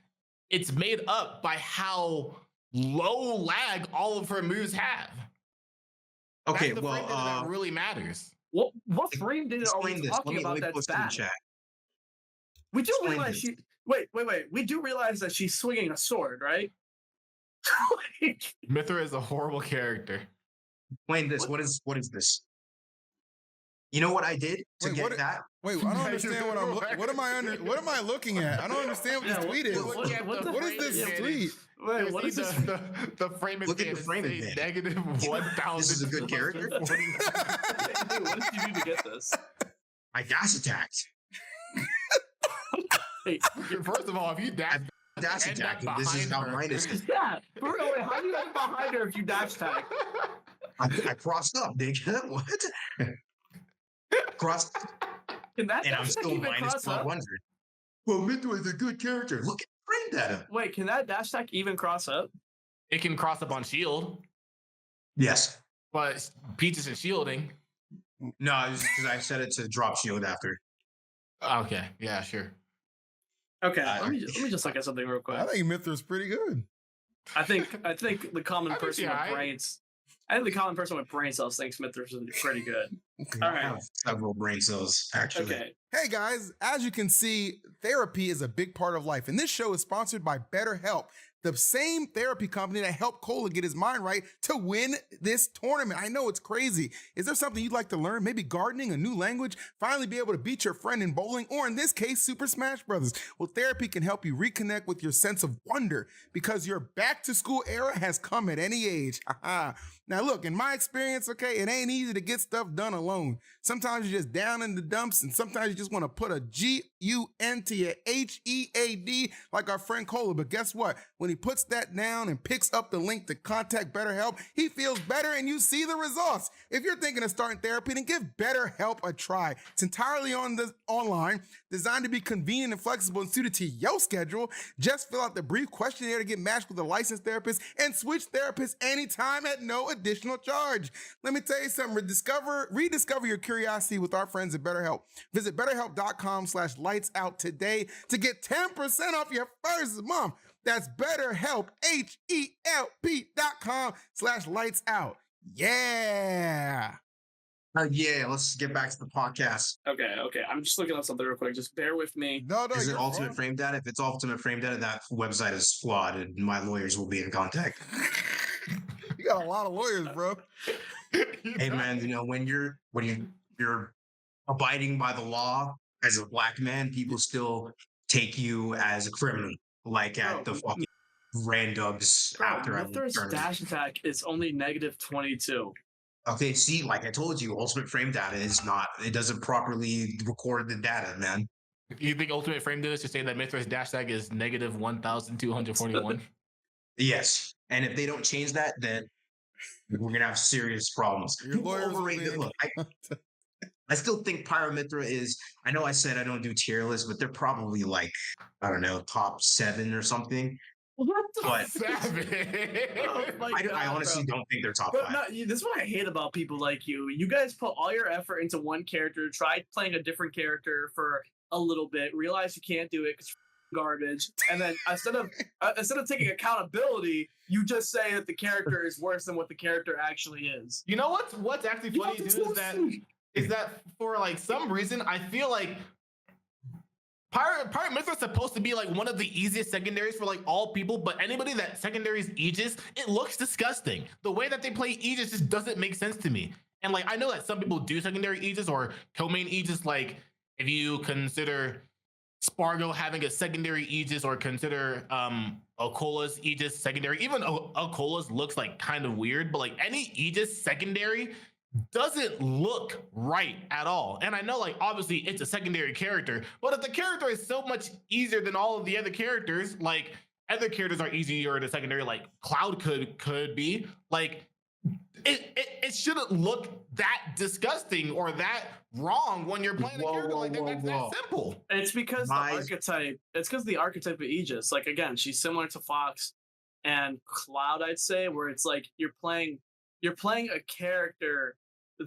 made up by how low lag all of her moves have. Okay, That's the frame data that really matters. What frame data are we explain this. Let talking me about that's post it in bad? chat. We do Explain realize this. she. Wait. We do realize that she's swinging a sword, right? Like, Mithra is a horrible character. Explain this. What is this? You know what I did to Wait, get what- that? Wait, I don't understand what I'm. What am I looking at? I don't understand what Yeah, this tweet is. what- Look at what the the- What is frame this advantage. tweet? wait, what See is this? the frame Look at the advantage frame say advantage. negative 1,000. This is a good character. Hey, what did you do to get this? I dash attacked. Hey, First of all, if you dash, Dash End attack. up This is behind how her. mine is. yeah, for real. Wait, how do you get behind her if you dash tag? I crossed up, nigga. What? Crossed, Can that and dash I'm tag still even minus cross up? 1200. Well, Mithra is a good character. Look at frame data. Wait, can that dash tag even cross up? it can cross up on shield, Yes. but Peach isn't shielding. No, it was because I set it to drop shield after. Okay, yeah, sure. Okay, I- let me just look at something real quick. I think Mithra's pretty good. I think the common I think person she with aight. brains. I think the common person with brain cells thinks Mithras is pretty good. Okay. All I right. have several brain cells, actually. Okay. Hey guys, as you can see, therapy is a big part of life, and this show is sponsored by BetterHelp, the same therapy company that helped Kola get his mind right to win this tournament. I know it's crazy. Is there something you'd like to learn? Maybe gardening, a new language, finally be able to beat your friend in bowling, or in this case, Super Smash Brothers? Well, therapy can help you reconnect with your sense of wonder because your back to school era has come at any age. Now look, in my experience, okay, it ain't easy to get stuff done alone. Sometimes you're just down in the dumps, and sometimes you just want to put a G-U-N to your H-E-A-D like our friend Kola. But guess what? When he puts that down and picks up the link to contact BetterHelp, he feels better and you see the results. If you're thinking of starting therapy, then give BetterHelp a try. It's entirely online, designed to be convenient and flexible and suited to your schedule. Just fill out the brief questionnaire to get matched with a licensed therapist and switch therapists anytime at no additional charge. Let me tell you something. Rediscover your curiosity with our friends at BetterHelp. Visit BetterHelp.com/lightsout today to get 10% off your first month. That's BetterHelp, HELP.com/lightsout. Yeah. Yeah, let's get back to the podcast. Okay. I'm just looking up something real quick. Just bear with me. No, Is it you're Ultimate wrong. Frame Data? If it's Ultimate Frame Data, that website is flawed, and my lawyers will be in contact. You got a lot of lawyers, bro. Hey, man, you know when you're abiding by the law as a black man, people still take you as a criminal, like at the fucking randoms after Bro, I Mithras returned. dash attack is only negative 22. Okay, see, like I told you, Ultimate Frame Data is not. It doesn't properly record the data, man. You think Ultimate Frame did this to say that Mithra's dash tag is negative 1,241? Yes, and if they don't change that, then we're gonna have serious problems. Your People lawyers will overrate be it. in Look, I still think Pyramithra is. I know I said I don't do tier lists, but they're probably like I don't know, top 7 or something. What the But- Oh my I God, honestly bro. don't think they're top But 5. no, this is what I hate about people like you. You guys put all your effort into one character, try playing a different character for a little bit, realize you can't do it because garbage, and then instead of taking accountability, you just say that the character is worse than what the character actually is. You know what's actually You funny have to too choose. is that for like some reason I feel like Pirate Myth is supposed to be like one of the easiest secondaries for like all people, but anybody that secondaries Aegis, it looks disgusting. The way that they play Aegis just doesn't make sense to me. And like I know that some people do secondary Aegis or co-main Aegis, like if you consider Spargo having a secondary Aegis or consider Okola's Aegis secondary, even Okola's looks like kind of weird, but like any Aegis secondary doesn't look right at all. And I know like obviously it's a secondary character, but if the character is so much easier than all of the other characters, like other characters are easier to secondary, like Cloud could be, like it shouldn't look that disgusting or that wrong when you're playing a character like that. That's that simple. It's because the archetype. It's because the archetype of Aegis. Like again, she's similar to Fox and Cloud. I'd say where it's like you're playing a character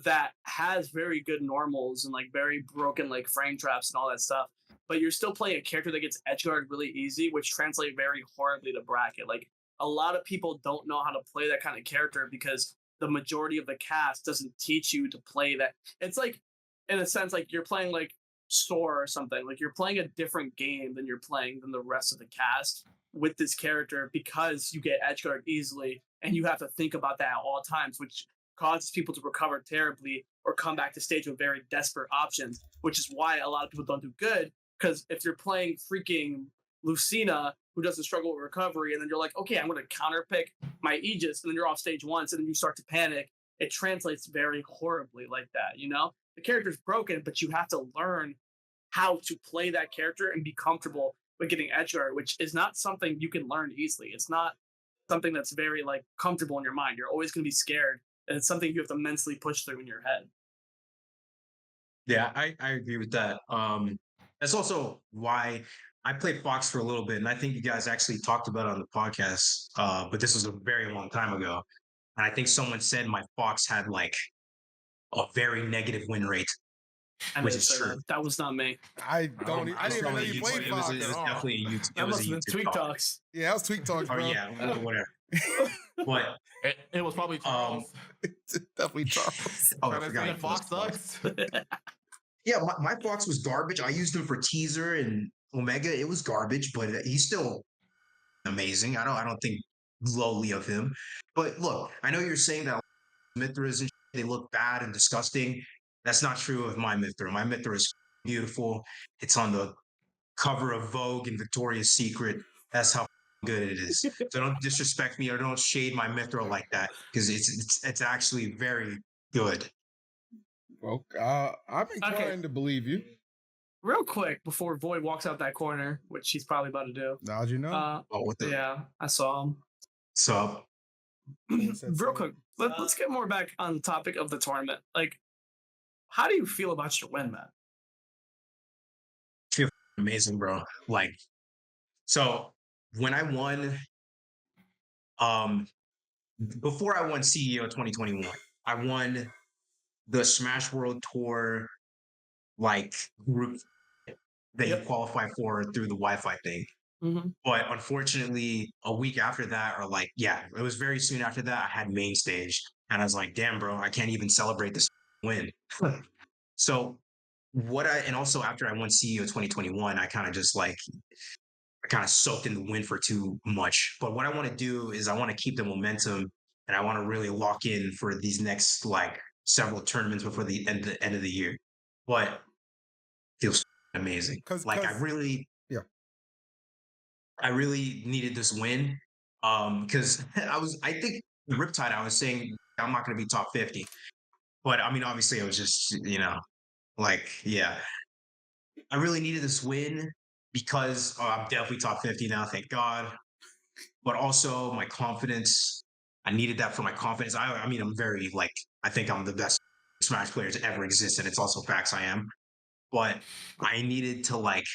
that has very good normals and like very broken like frame traps and all that stuff, but you're still playing a character that gets edgeguard really easy, which translates very horribly to bracket. Like a lot of people don't know how to play that kind of character because the majority of the cast doesn't teach you to play that. It's like, in a sense, like you're playing like Soar or something. Like you're playing a different game than you're playing than the rest of the cast with this character because you get edgeguard easily and you have to think about that at all times, which causes people to recover terribly or come back to stage with very desperate options, which is why a lot of people don't do good. Because if you're playing freaking Lucina, who doesn't struggle with recovery, and then you're like, okay, I'm going to counter pick my Aegis, and then you're off stage once, and then you start to panic, it translates very horribly like that, you know? The character's broken, but you have to learn how to play that character and be comfortable with getting edgeguard, which is not something you can learn easily. It's not something that's very like comfortable in your mind. You're always going to be scared, and it's something you have to mentally push through in your head. Yeah, I agree with that. That's also why I played Fox for a little bit, and I think you guys actually talked about it on the podcast. But this was a very long time ago, and I think someone said my Fox had like a very negative win rate, I which may is say true. that was not me. I don't. I didn't even know you played It was, Fox it at was all. definitely a YouTube. It That was must a have been YouTube Tweak talk. Talks. Yeah, that was Tweak Talks, Or bro. yeah, whatever. But It was probably Charles. Definitely Charles. oh, I Trying to forgot say he Fox plays sucks. Yeah, my Fox was garbage. I used him for teaser and Omega. It was garbage, but he's still amazing. I don't think lowly of him. But look, I know you're saying that Mithras and they look bad and disgusting. That's not true of my Mithra. My Mithra is beautiful. It's on the cover of Vogue and Victoria's Secret. That's how good it is. So don't disrespect me or don't shade my Mithra like that because it's actually very good. Well, I'm inclined to believe you. Real quick before Void walks out that corner, which he's probably about to do. How'd you know? Oh, what the? Yeah, I saw him. So Real quick, let's get more back on the topic of the tournament. Like, how do you feel about your win, man? feel amazing, bro. Like, so when I won, before I won CEO 2021, I won the Smash World Tour like group that you qualify for through the Wi-Fi thing. Mm-hmm. But unfortunately, a week after that, or like, yeah, it was very soon after that, I had main stage. And I was like, damn, bro, I can't even celebrate this win. So and also after I won CEO 2021, I kind of just like, I kind of soaked in the win for too much. But what I want to do is I want to keep the momentum and I want to really lock in for these next like several tournaments before the end of the year. But it feels amazing. Like I really needed this win. Because I think Riptide, I was saying I'm not gonna be top 50. But I mean, obviously it was just, like, yeah. I really needed this win because I'm definitely top 50 now, thank God. But also my confidence. I needed that for my confidence. I mean, I'm very like, I think I'm the best Smash player to ever exist, and it's also facts I am. But I needed to like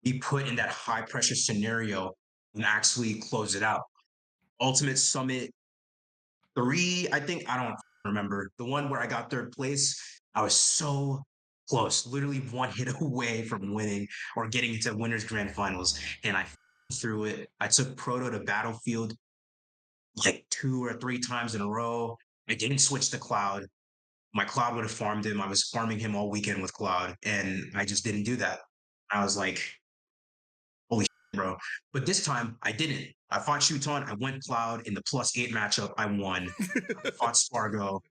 be put in that high pressure scenario and actually close it out. Ultimate Summit 3, I think, I don't remember. The one where I got third place, I was so close, literally one hit away from winning or getting into winners grand finals. And I threw it. I took Proto to Battlefield like 2 or 3 times in a row. I didn't switch to Cloud. My Cloud would have farmed him. I was farming him all weekend with Cloud, and I just didn't do that. I was like, holy shit, bro. But this time I didn't. I fought Shuton. I went Cloud in the +8 matchup. I won. I fought Spargo.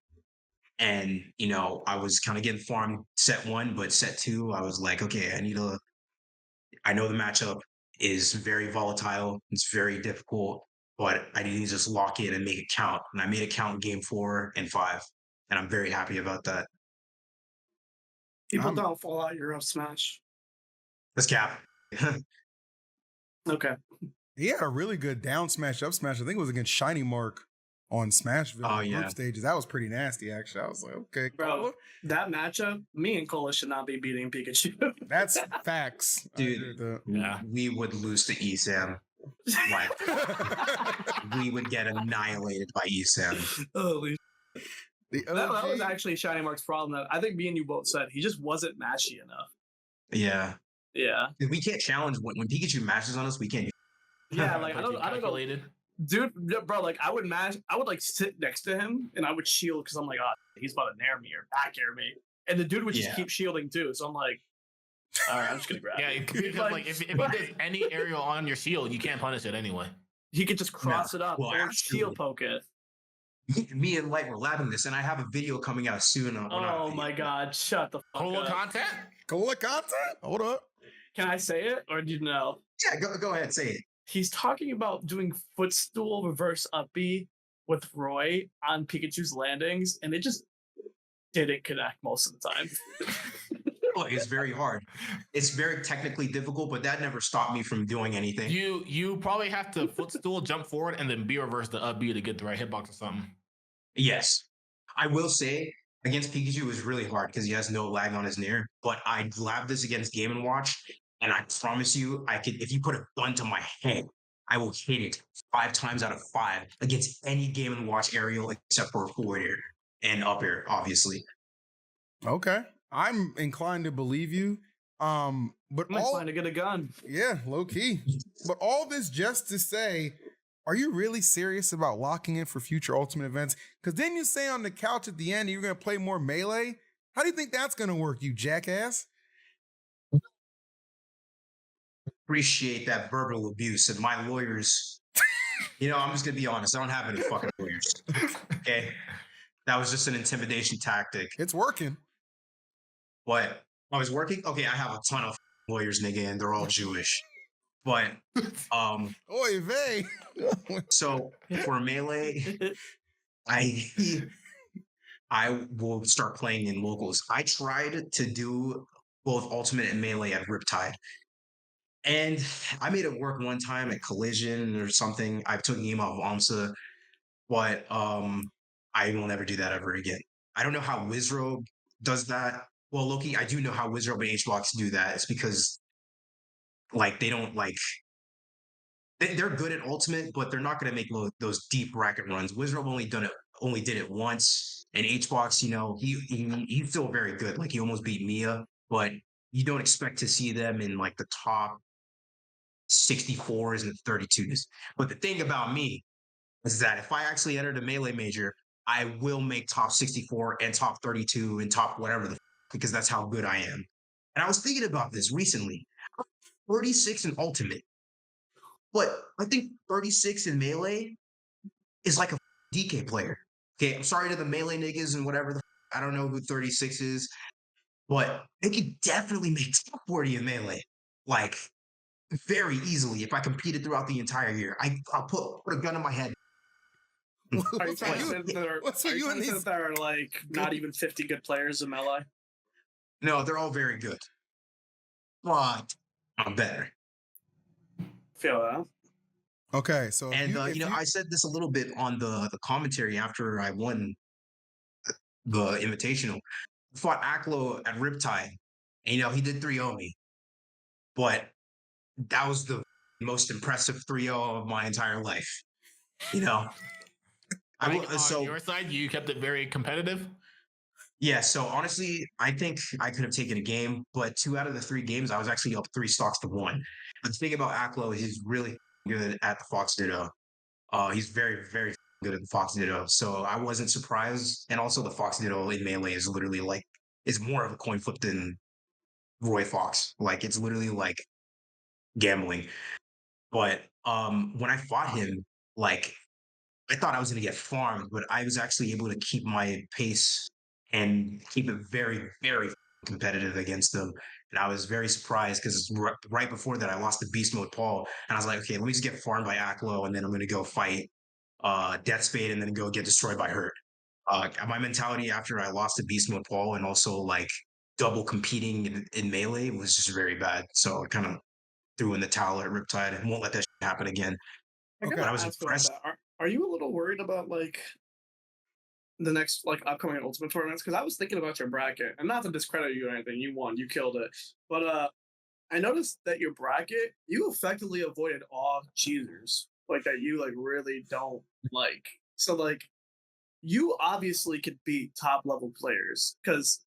And, I was kind of getting farmed set 1, but set 2, I was like, okay, I know the matchup is very volatile. It's very difficult, but I need to just lock in and make it count. And I made it count in game 4 and 5. And I'm very happy about that. People don't fall out your up smash. Let's cap. Okay. He had a really good down smash, up smash. I think it was against Shiny Mark on Smashville group stages. That was pretty nasty, actually. I was like, okay, bro, Kola. That matchup, me and Kola should not be beating Pikachu. That's facts. Dude, we would lose to ESAM. Like, we would get annihilated by ESAM. Holy that was actually Shiny Mark's problem. That I think me and you both said he just wasn't matchy enough. Yeah. Yeah. We can't challenge when Pikachu matches on us. We can't. Yeah, like I don't know. Dude, bro, like I would like sit next to him and I would shield because I'm like, oh, he's about to nair me or back air me, and the dude would just Yeah. keep shielding too. So I'm like, all right, I'm just gonna grab Yeah, it. because like if he does any aerial on your shield, you can't punish it anyway. he could just cross it up Well, or actually, shield poke it. me and Light were labbing this, and I have a video coming out soon. Well, not a Oh video, my but- god, shut the fuck Kola up. content? Kola content? Hold up. Can I say it or do you know? Yeah, go ahead, say it. He's talking about doing footstool reverse up B with Roy on Pikachu's landings, and it just didn't connect most of the time. Oh, it's very hard. It's very technically difficult, but that never stopped me from doing anything. You probably have to footstool, jump forward, and then B reverse the up B to get the right hitbox or something. Yes. I will say against Pikachu it was really hard because he has no lag on his nair. But I labbed this against Game and Watch, and I promise you, I could if you put a gun to my head, I will hit it 5 times out of 5 against any Game and Watch aerial except for a forward air and up air, obviously. Okay. I'm inclined to believe you. But I'm all inclined to get a gun. yeah, low key. But all this just to say, are you really serious about locking in for future Ultimate events? Because then you say on the couch at the end you're gonna play more melee. How do you think that's gonna work, you jackass? Appreciate that verbal abuse, and my lawyers. I'm just gonna be honest. I don't have any fucking lawyers. Okay, that was just an intimidation tactic. It's working. But I was working. Okay, I have a ton of lawyers, nigga, and they're all Jewish. But Oy vey. so for melee, I will start playing in locals. I tried to do both ultimate and melee at Riptide. And I made it work one time at Collision or something. I took a game off of AMSA, but I will never do that ever again. I don't know how Wizrobe does that. Well, Loki, I do know how Wizrobe and HBox do that. It's because like they don't like they're good at ultimate, but they're not going to make those deep bracket runs. Wizrobe only did it once, and HBox, he's still very good. Like he almost beat Mia, but you don't expect to see them in like the top 64s and 32s. But the thing about me is that if I actually entered a melee major, I will make top 64 and top 32 and top whatever because that's how good I am. And I was thinking about this recently. 36 in ultimate, but I think 36 in melee is like a DK player. Okay, I'm sorry to the melee niggas and whatever I don't know who 36 is, but they could definitely make top 40 in melee. Like very easily if I competed throughout the entire year. I'll put a gun in my head. Are you trying to say that there are like not even 50 good players in melee? No, they're all very good. But I'm better. Feel that. Okay, so And I said this a little bit on the commentary after I won the Invitational. I fought Aklo at Riptide. And he did 3-0 me. But that was the most impressive 3-0 of my entire life. On your side, you kept it very competitive. Yeah, so honestly, I think I could have taken a game, but 2 out of the 3 games, I was actually up 3 stocks to 1. But the thing about Aklo, he's really good at the Fox Ditto. He's very, very good at the Fox Ditto. So I wasn't surprised. And also the Fox Ditto in melee is literally like, it's more of a coin flip than Roy Fox. Like it's literally like gambling. But when I fought him, like I thought I was going to get farmed, but I was actually able to keep my pace and keep it very, very competitive against them. And I was very surprised because right before that, I lost the beast mode Paul. And I was like, okay, let me just get farmed by Aklo, and then I'm going to go fight Death Spade and then go get destroyed by Hurt. My mentality after I lost the beast mode Paul and also like double competing in melee was just very bad. So I kind of threw in the towel at Riptide and won't let that happen again. Okay. I was impressed. Are you a little worried about like the next like upcoming ultimate tournaments? Because I was thinking about your bracket, and not to discredit you or anything, you won, you killed it. But I noticed that your bracket, you effectively avoided all cheesers, like that you like really don't like. So like, you obviously could beat top level players because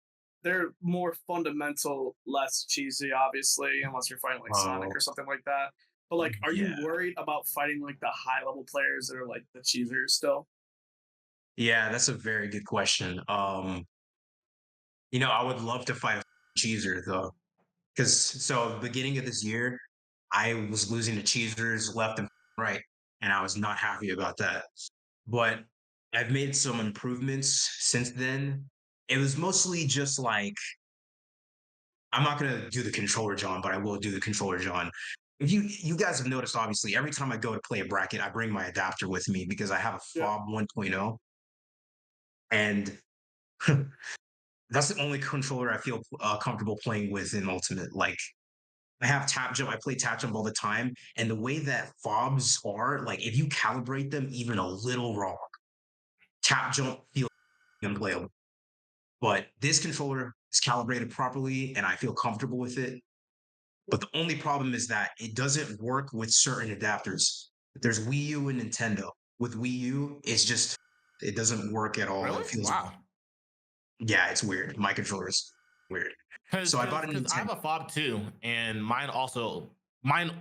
they're more fundamental, less cheesy, obviously, unless you're fighting like Sonic or something like that. But like, are you Yeah. worried about fighting like the high level players that are like the cheesers still? Yeah, that's a very good question. I would love to fight a cheeser though, because beginning of this year, I was losing to cheesers left and right, and I was not happy about that. But I've made some improvements since then. It was mostly just like I'm not gonna do the controller John, but I will do the controller John. If you guys have noticed, obviously, every time I go to play a bracket, I bring my adapter with me because I have a Yeah. fob 1.0, and that's the only controller I feel comfortable playing with in Ultimate. Like I have tap jump, I play tap jump all the time, and the way that fobs are, like if you calibrate them even a little wrong, tap jump feels unplayable. But this controller is calibrated properly, and I feel comfortable with it. But the only problem is that it doesn't work with certain adapters. There's Wii U and Nintendo. With Wii U, it doesn't work at all. Really? It feels Wow. Yeah, it's weird. My controller is weird. Because So I bought a I have Nintendo. a fob too, and mine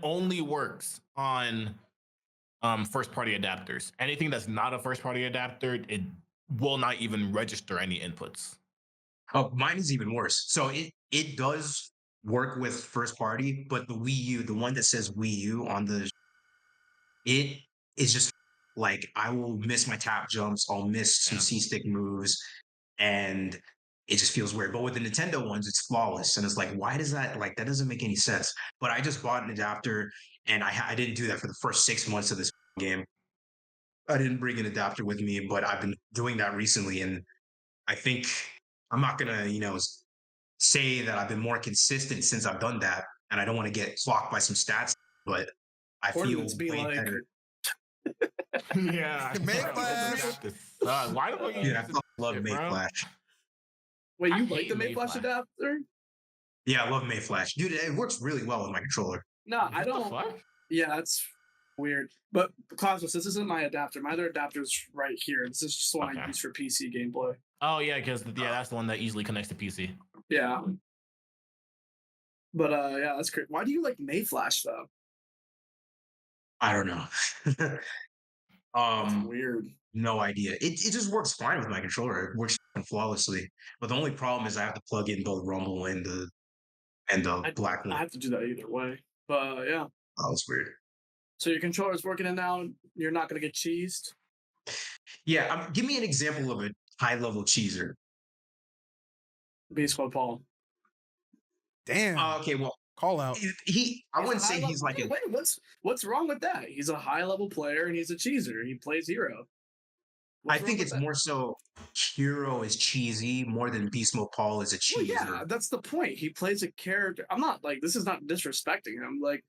only works on first party adapters. Anything that's not a first party adapter, it will not even register any inputs. Oh, mine is even worse. So it does work with first party, but the Wii U, the one that says Wii U on it is just like I will miss my tap jumps, I'll miss some Yeah. C stick moves, and it just feels weird. But with the Nintendo ones, it's flawless, and it's like, why does that doesn't make any sense? But I just bought an adapter, and I didn't do that for the first 6 months of this game. I didn't bring an adapter with me, but I've been doing that recently, and I think I'm not gonna say that I've been more consistent since I've done that, and I don't want to get clocked by some stats, but I feel Tournaments be way like, better. Yeah. Mayflash. Why the fuck you Dude, I use fucking love shit, bro? Mayflash. wait, I you like hate the Mayflash Mayflash. adapter? Yeah, I love Mayflash. Dude, it works really well with my controller. No, I What the don't. fuck? Yeah, that's weird. But Cosmos, this isn't my adapter. My other adapter's right here. This is just the one I Okay. use for PC gameplay. Oh yeah, because that's the one that easily connects to PC. Yeah. But yeah, that's great. Why do you like Mayflash though? I don't know. That's um, weird. no idea. It just works fine with my controller. It works flawlessly. But the only problem is I have to plug in both Rumble and the black I one. have to do that either way. But yeah. Oh, it's weird. So your controller's working it now. You're not gonna get cheesed. Yeah, give me an example of a high level cheeser. Beast Mode Paul. Damn. Okay, well, Call out. I wouldn't say he's like a. Wait, what's wrong with that? He's a high level player and he's a cheeser. He plays hero. I think it's more so Hero is cheesy more than Beast Mode Paul is a Well, cheeser. yeah, that's the point. He plays a character. I'm not like this is not disrespecting him. Like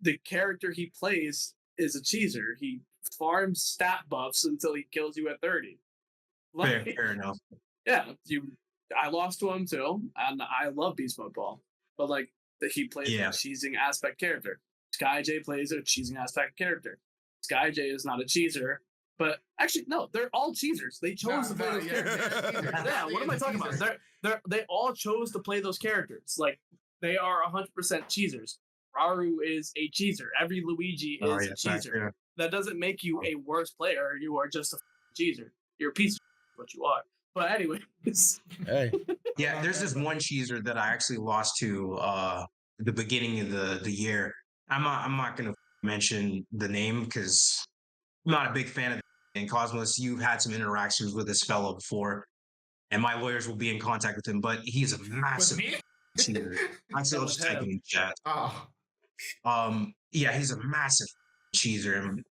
the character he plays is a cheeser. He farms stat buffs until he kills you at 30. Like, Fair enough. yeah, I lost to him too, and I love Beast Mode Paul. But like that he plays Yeah. a cheesing aspect character. Sky J plays a cheesing aspect character. Sky J is not a cheeser, but actually no, they're all cheesers. They chose to play those characters. Yeah, what am I talking about? They all chose to play those characters. Like they are 100% cheesers. Raru is a cheeser. Every Luigi is a cheeser. Yeah. That doesn't make you a worse player. You are just a cheeser. You're a piece of what you are. But anyways, Hey. Yeah, there's this one cheeser that I actually lost to the beginning of the year. I'm not gonna mention the name because I'm not a big fan of it. And Cosmos, you've had some interactions with this fellow before, and my lawyers will be in contact with him, but he's a With massive me? cheeser. Actually, I'll just type it in chat. Oh. Yeah, he's a massive cheeser. And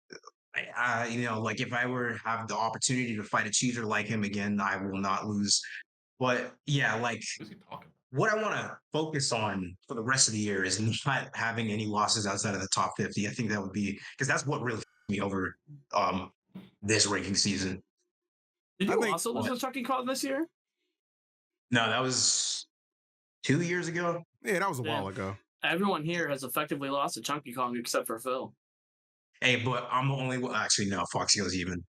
like if I were to have the opportunity to fight a cheeser like him again, I will not lose. But yeah, like Who's he talking? what I want to focus on for the rest of the year is not having any losses outside of the top 50. I think that would be because that's what really me over this ranking season. did I you think- also lose to Chucky Con this year? No, that was 2 years ago. Yeah, that was a Yeah. while ago. Everyone here has effectively lost to Chunky Kong except for Phil. Hey, but I'm the only one. Actually, no, Foxy goes even.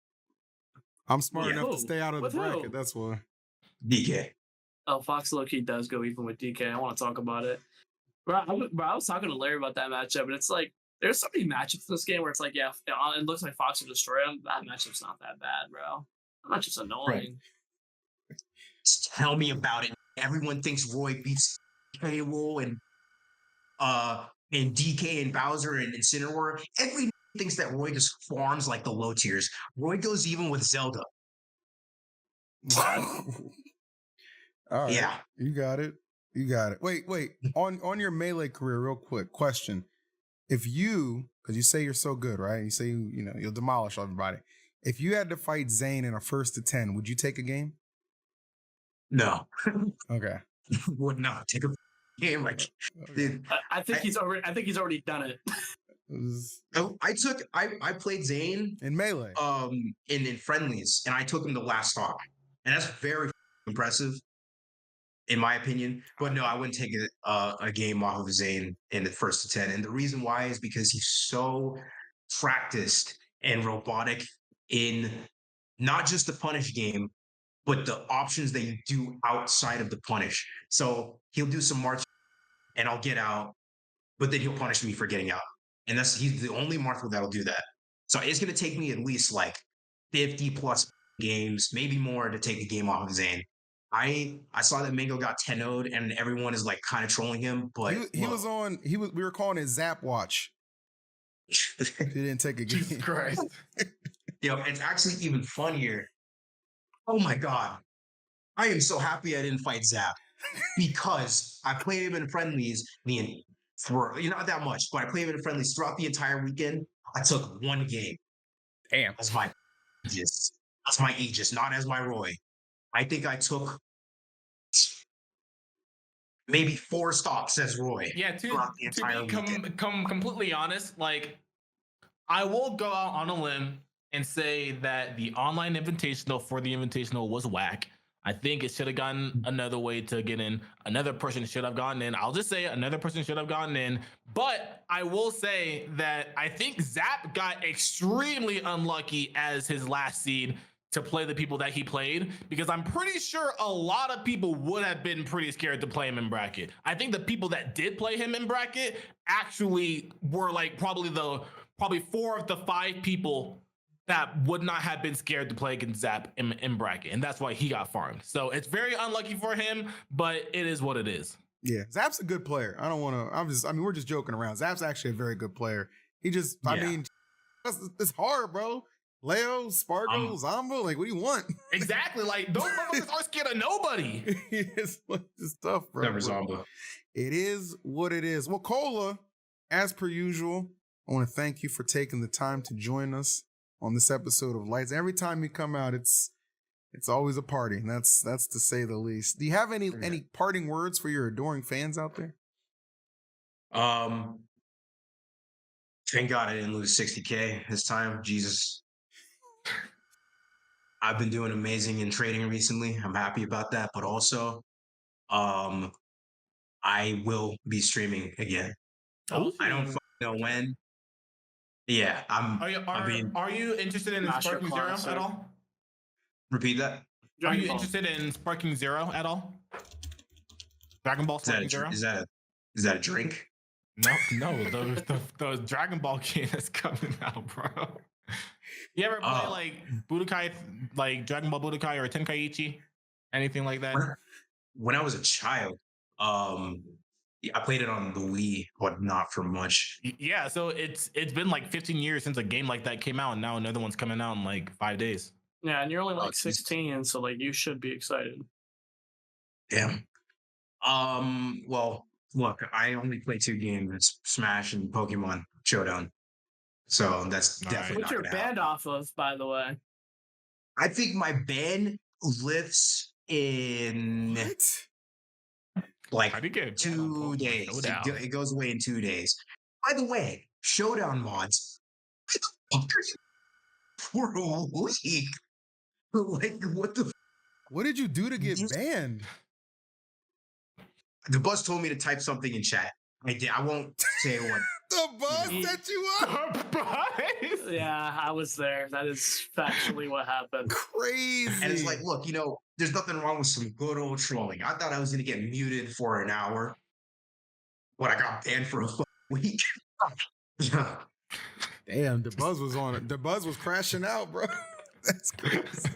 I'm smart With enough to who? stay out of the With who? bracket. That's why. DK. Oh, Fox Loki does go even with DK. I want to talk about it. Bro, I was talking to Larry about that matchup, and it's like There's so many matchups in this game where it's like, yeah, it looks like Fox will destroy him. That matchup's not that bad, bro. That matchup's annoying. Tell me about it. Everyone thinks Roy beats K-Rool and DK and Bowser and Incineroar. Everyone thinks that Roy just farms like the low tiers. Roy goes even with Zelda. All right. Yeah. You got it. You got it. Wait. On your Melee career, real quick, question. If you, because you say you're so good, right? You say you'll demolish everybody. If you had to fight Zane in a 1st to 10, would you take a game? No. Okay. Would not take a game. Like, dude, I think he's already done it. I played Zane In Melee. in friendlies, and I took him to last stock, and that's very impressive, in my opinion. But no, I wouldn't take a game off of Zane in the 1st to 10, and the reason why is because he's so practiced and robotic in not just the punish game, but the options that you do outside of the punish. So he'll do some march, and I'll get out, but then he'll punish me for getting out. And he's the only Marthel that'll do that. So it's going to take me at least like 50 plus games, maybe more, to take a game off of Zane. I saw that Mango got 10-0'd and everyone is like kind of trolling him, but we were calling it Zap Watch. He didn't take a game. Jesus Christ. It's actually even funnier. Oh my God. I am so happy I didn't fight Zap because I played him in friendlies for not that much, but I played him in friendlies throughout the entire weekend. I took 1 game. Damn. As my Aegis. That's my Aegis, not as my Roy. I think I took maybe 4 stocks as Roy. Yeah, to entire be completely honest, like, I will go out on a limb and say that the online invitational for the invitational was whack. I think it should have gotten another way to get in. Another person should have gotten in. I'll just say another person should have gotten in. But I will say that I think Zap got extremely unlucky as his last seed to play the people that he played, because I'm pretty sure a lot of people would have been pretty scared to play him in bracket. I think the people that did play him in bracket actually were like probably 4 of the 5 people that would not have been scared to play against Zap in bracket, and that's why he got farmed. So it's very unlucky for him, but it is what it is. Yeah, Zap's a good player. I don't want to. We're just joking around. Zap's actually a very good player. He just, it's hard, bro. Leo, Sparkle, Zombo, like, what do you want? Exactly, like, those motherfuckers are scared of nobody. It's tough, bro. Never Zombo. It is what it is. Well, Kola, as per usual, I want to thank you for taking the time to join us on this episode of Lights. Every time you come out, it's always a party, and that's to say the least. Do you have any parting words for your adoring fans out there? Thank God I didn't lose 60K this time. Jesus. I've been doing amazing in trading recently. I'm happy about that, but also I will be streaming again. Oh, I don't know when. Yeah, Are you interested in Sparking Zero at all? Repeat that. Are you interested in Sparking Zero at all? Dragon Ball Sparking Zero? Is that a drink? No, the Dragon Ball game is coming out, bro. You ever play like Budokai, like Dragon Ball Budokai or Tenkaichi? Anything like that? When I was a child, I played it on the Wii, but not for much. Yeah, so it's been like 15 years since a game like that came out, and now another one's coming out in like 5 days. Yeah, and you're only like 16, so like you should be excited. Damn. Well, look, I only play 2 games: it's Smash and Pokemon Showdown. So that's definitely What's your band off of, by the way? I think my band lifts in like 2 days. It goes away in 2 days. By the way, Showdown mods, for a week. Like, what the? What did you do to get banned? The bus told me to type something in chat. I did. I won't say what. The bus set you up. Yeah, I was there. That is factually what happened. Crazy. And it's like, look, there's nothing wrong with some good old trolling. I thought I was gonna get muted for an hour, but I got banned for a week. Yeah. Damn, the buzz was on it. The buzz was crashing out, bro. That's crazy.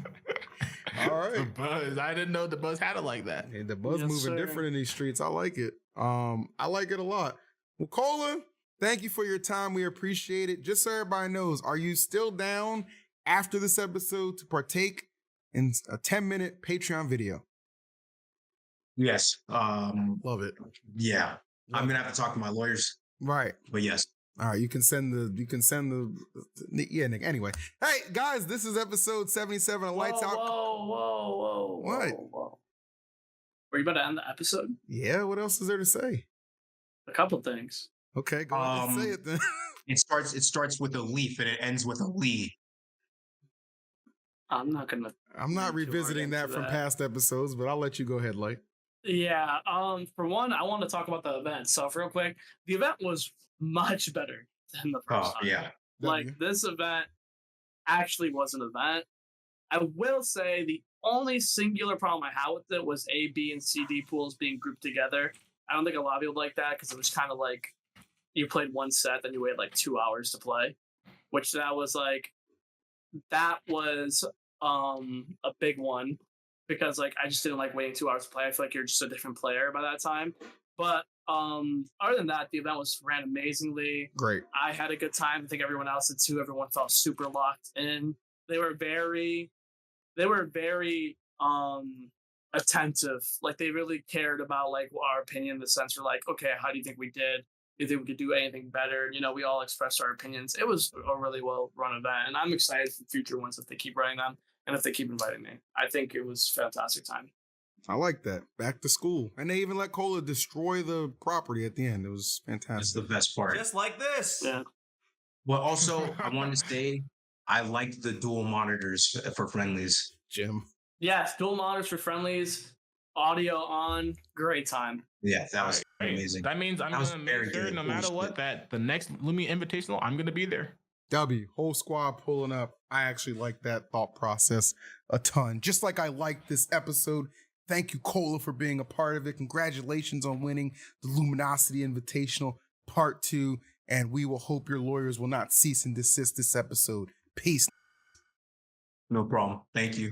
All right. The buzz. I didn't know the buzz had it like that. Hey, the buzz Yes, moving sir. different in these streets. I like it. I like it a lot. Well, Kola, thank you for your time. We appreciate it. Just so everybody knows, are you still down after this episode to partake in a 10-minute Patreon video? Yes. Love it. Yeah. I'm gonna have to talk to my lawyers, Right. but yes. All right, you can send the yeah, Nick. Anyway, hey guys, this is episode 77 of Lights Out. Whoa. What? Were you about to end the episode? Yeah, what else is there to say? A couple things. Okay, go ahead and say it then. It starts with a leaf and it ends with a Lee. I'm not gonna. I'm not Too hard revisiting that into from that. past episodes, but I'll let you go ahead, Light. Yeah. For one, I want to talk about the event. So, real quick, the event was much better than the first Oh time. yeah. Like this event actually was an event. I will say the only singular problem I had with it was A, B, and C D pools being grouped together. I don't think a lot of people like that because it was kind of like you played one set, then you waited like 2 hours to play, which that was a big one because like I just didn't like waiting 2 hours to play. I feel like you're just a different player by that time. But other than that, the event ran amazingly. Great. I had a good time. I think everyone else did too. Everyone felt super locked in. They were very attentive. Like they really cared about like our opinion in the sense for like, okay, how do you think we did? Do you think we could do anything better? You know, we all expressed our opinions. It was a really well run event, and I'm excited for future ones if they keep running them and if they keep inviting me. I think it was a fantastic time. I like that. Back to school. And they even let Kola destroy the property at the end. It was That's fantastic. the best part. Just like this. Yeah. Well, also I wanted to say I liked the dual monitors for friendlies. Jim. Yes, dual monitors for friendlies, audio on, great time. Yeah, that was Right. amazing. That means I'm That was gonna very make sure, good. no Holy matter what, shit. that the next Lumi Invitational, I'm gonna be there. W, whole squad pulling up. I actually like that thought process a ton. Just like I like this episode. Thank you, Kola, for being a part of it. Congratulations on winning the Luminosity Invitational Part 2. And we will hope your lawyers will not cease and desist this episode. Peace. No problem. Thank you.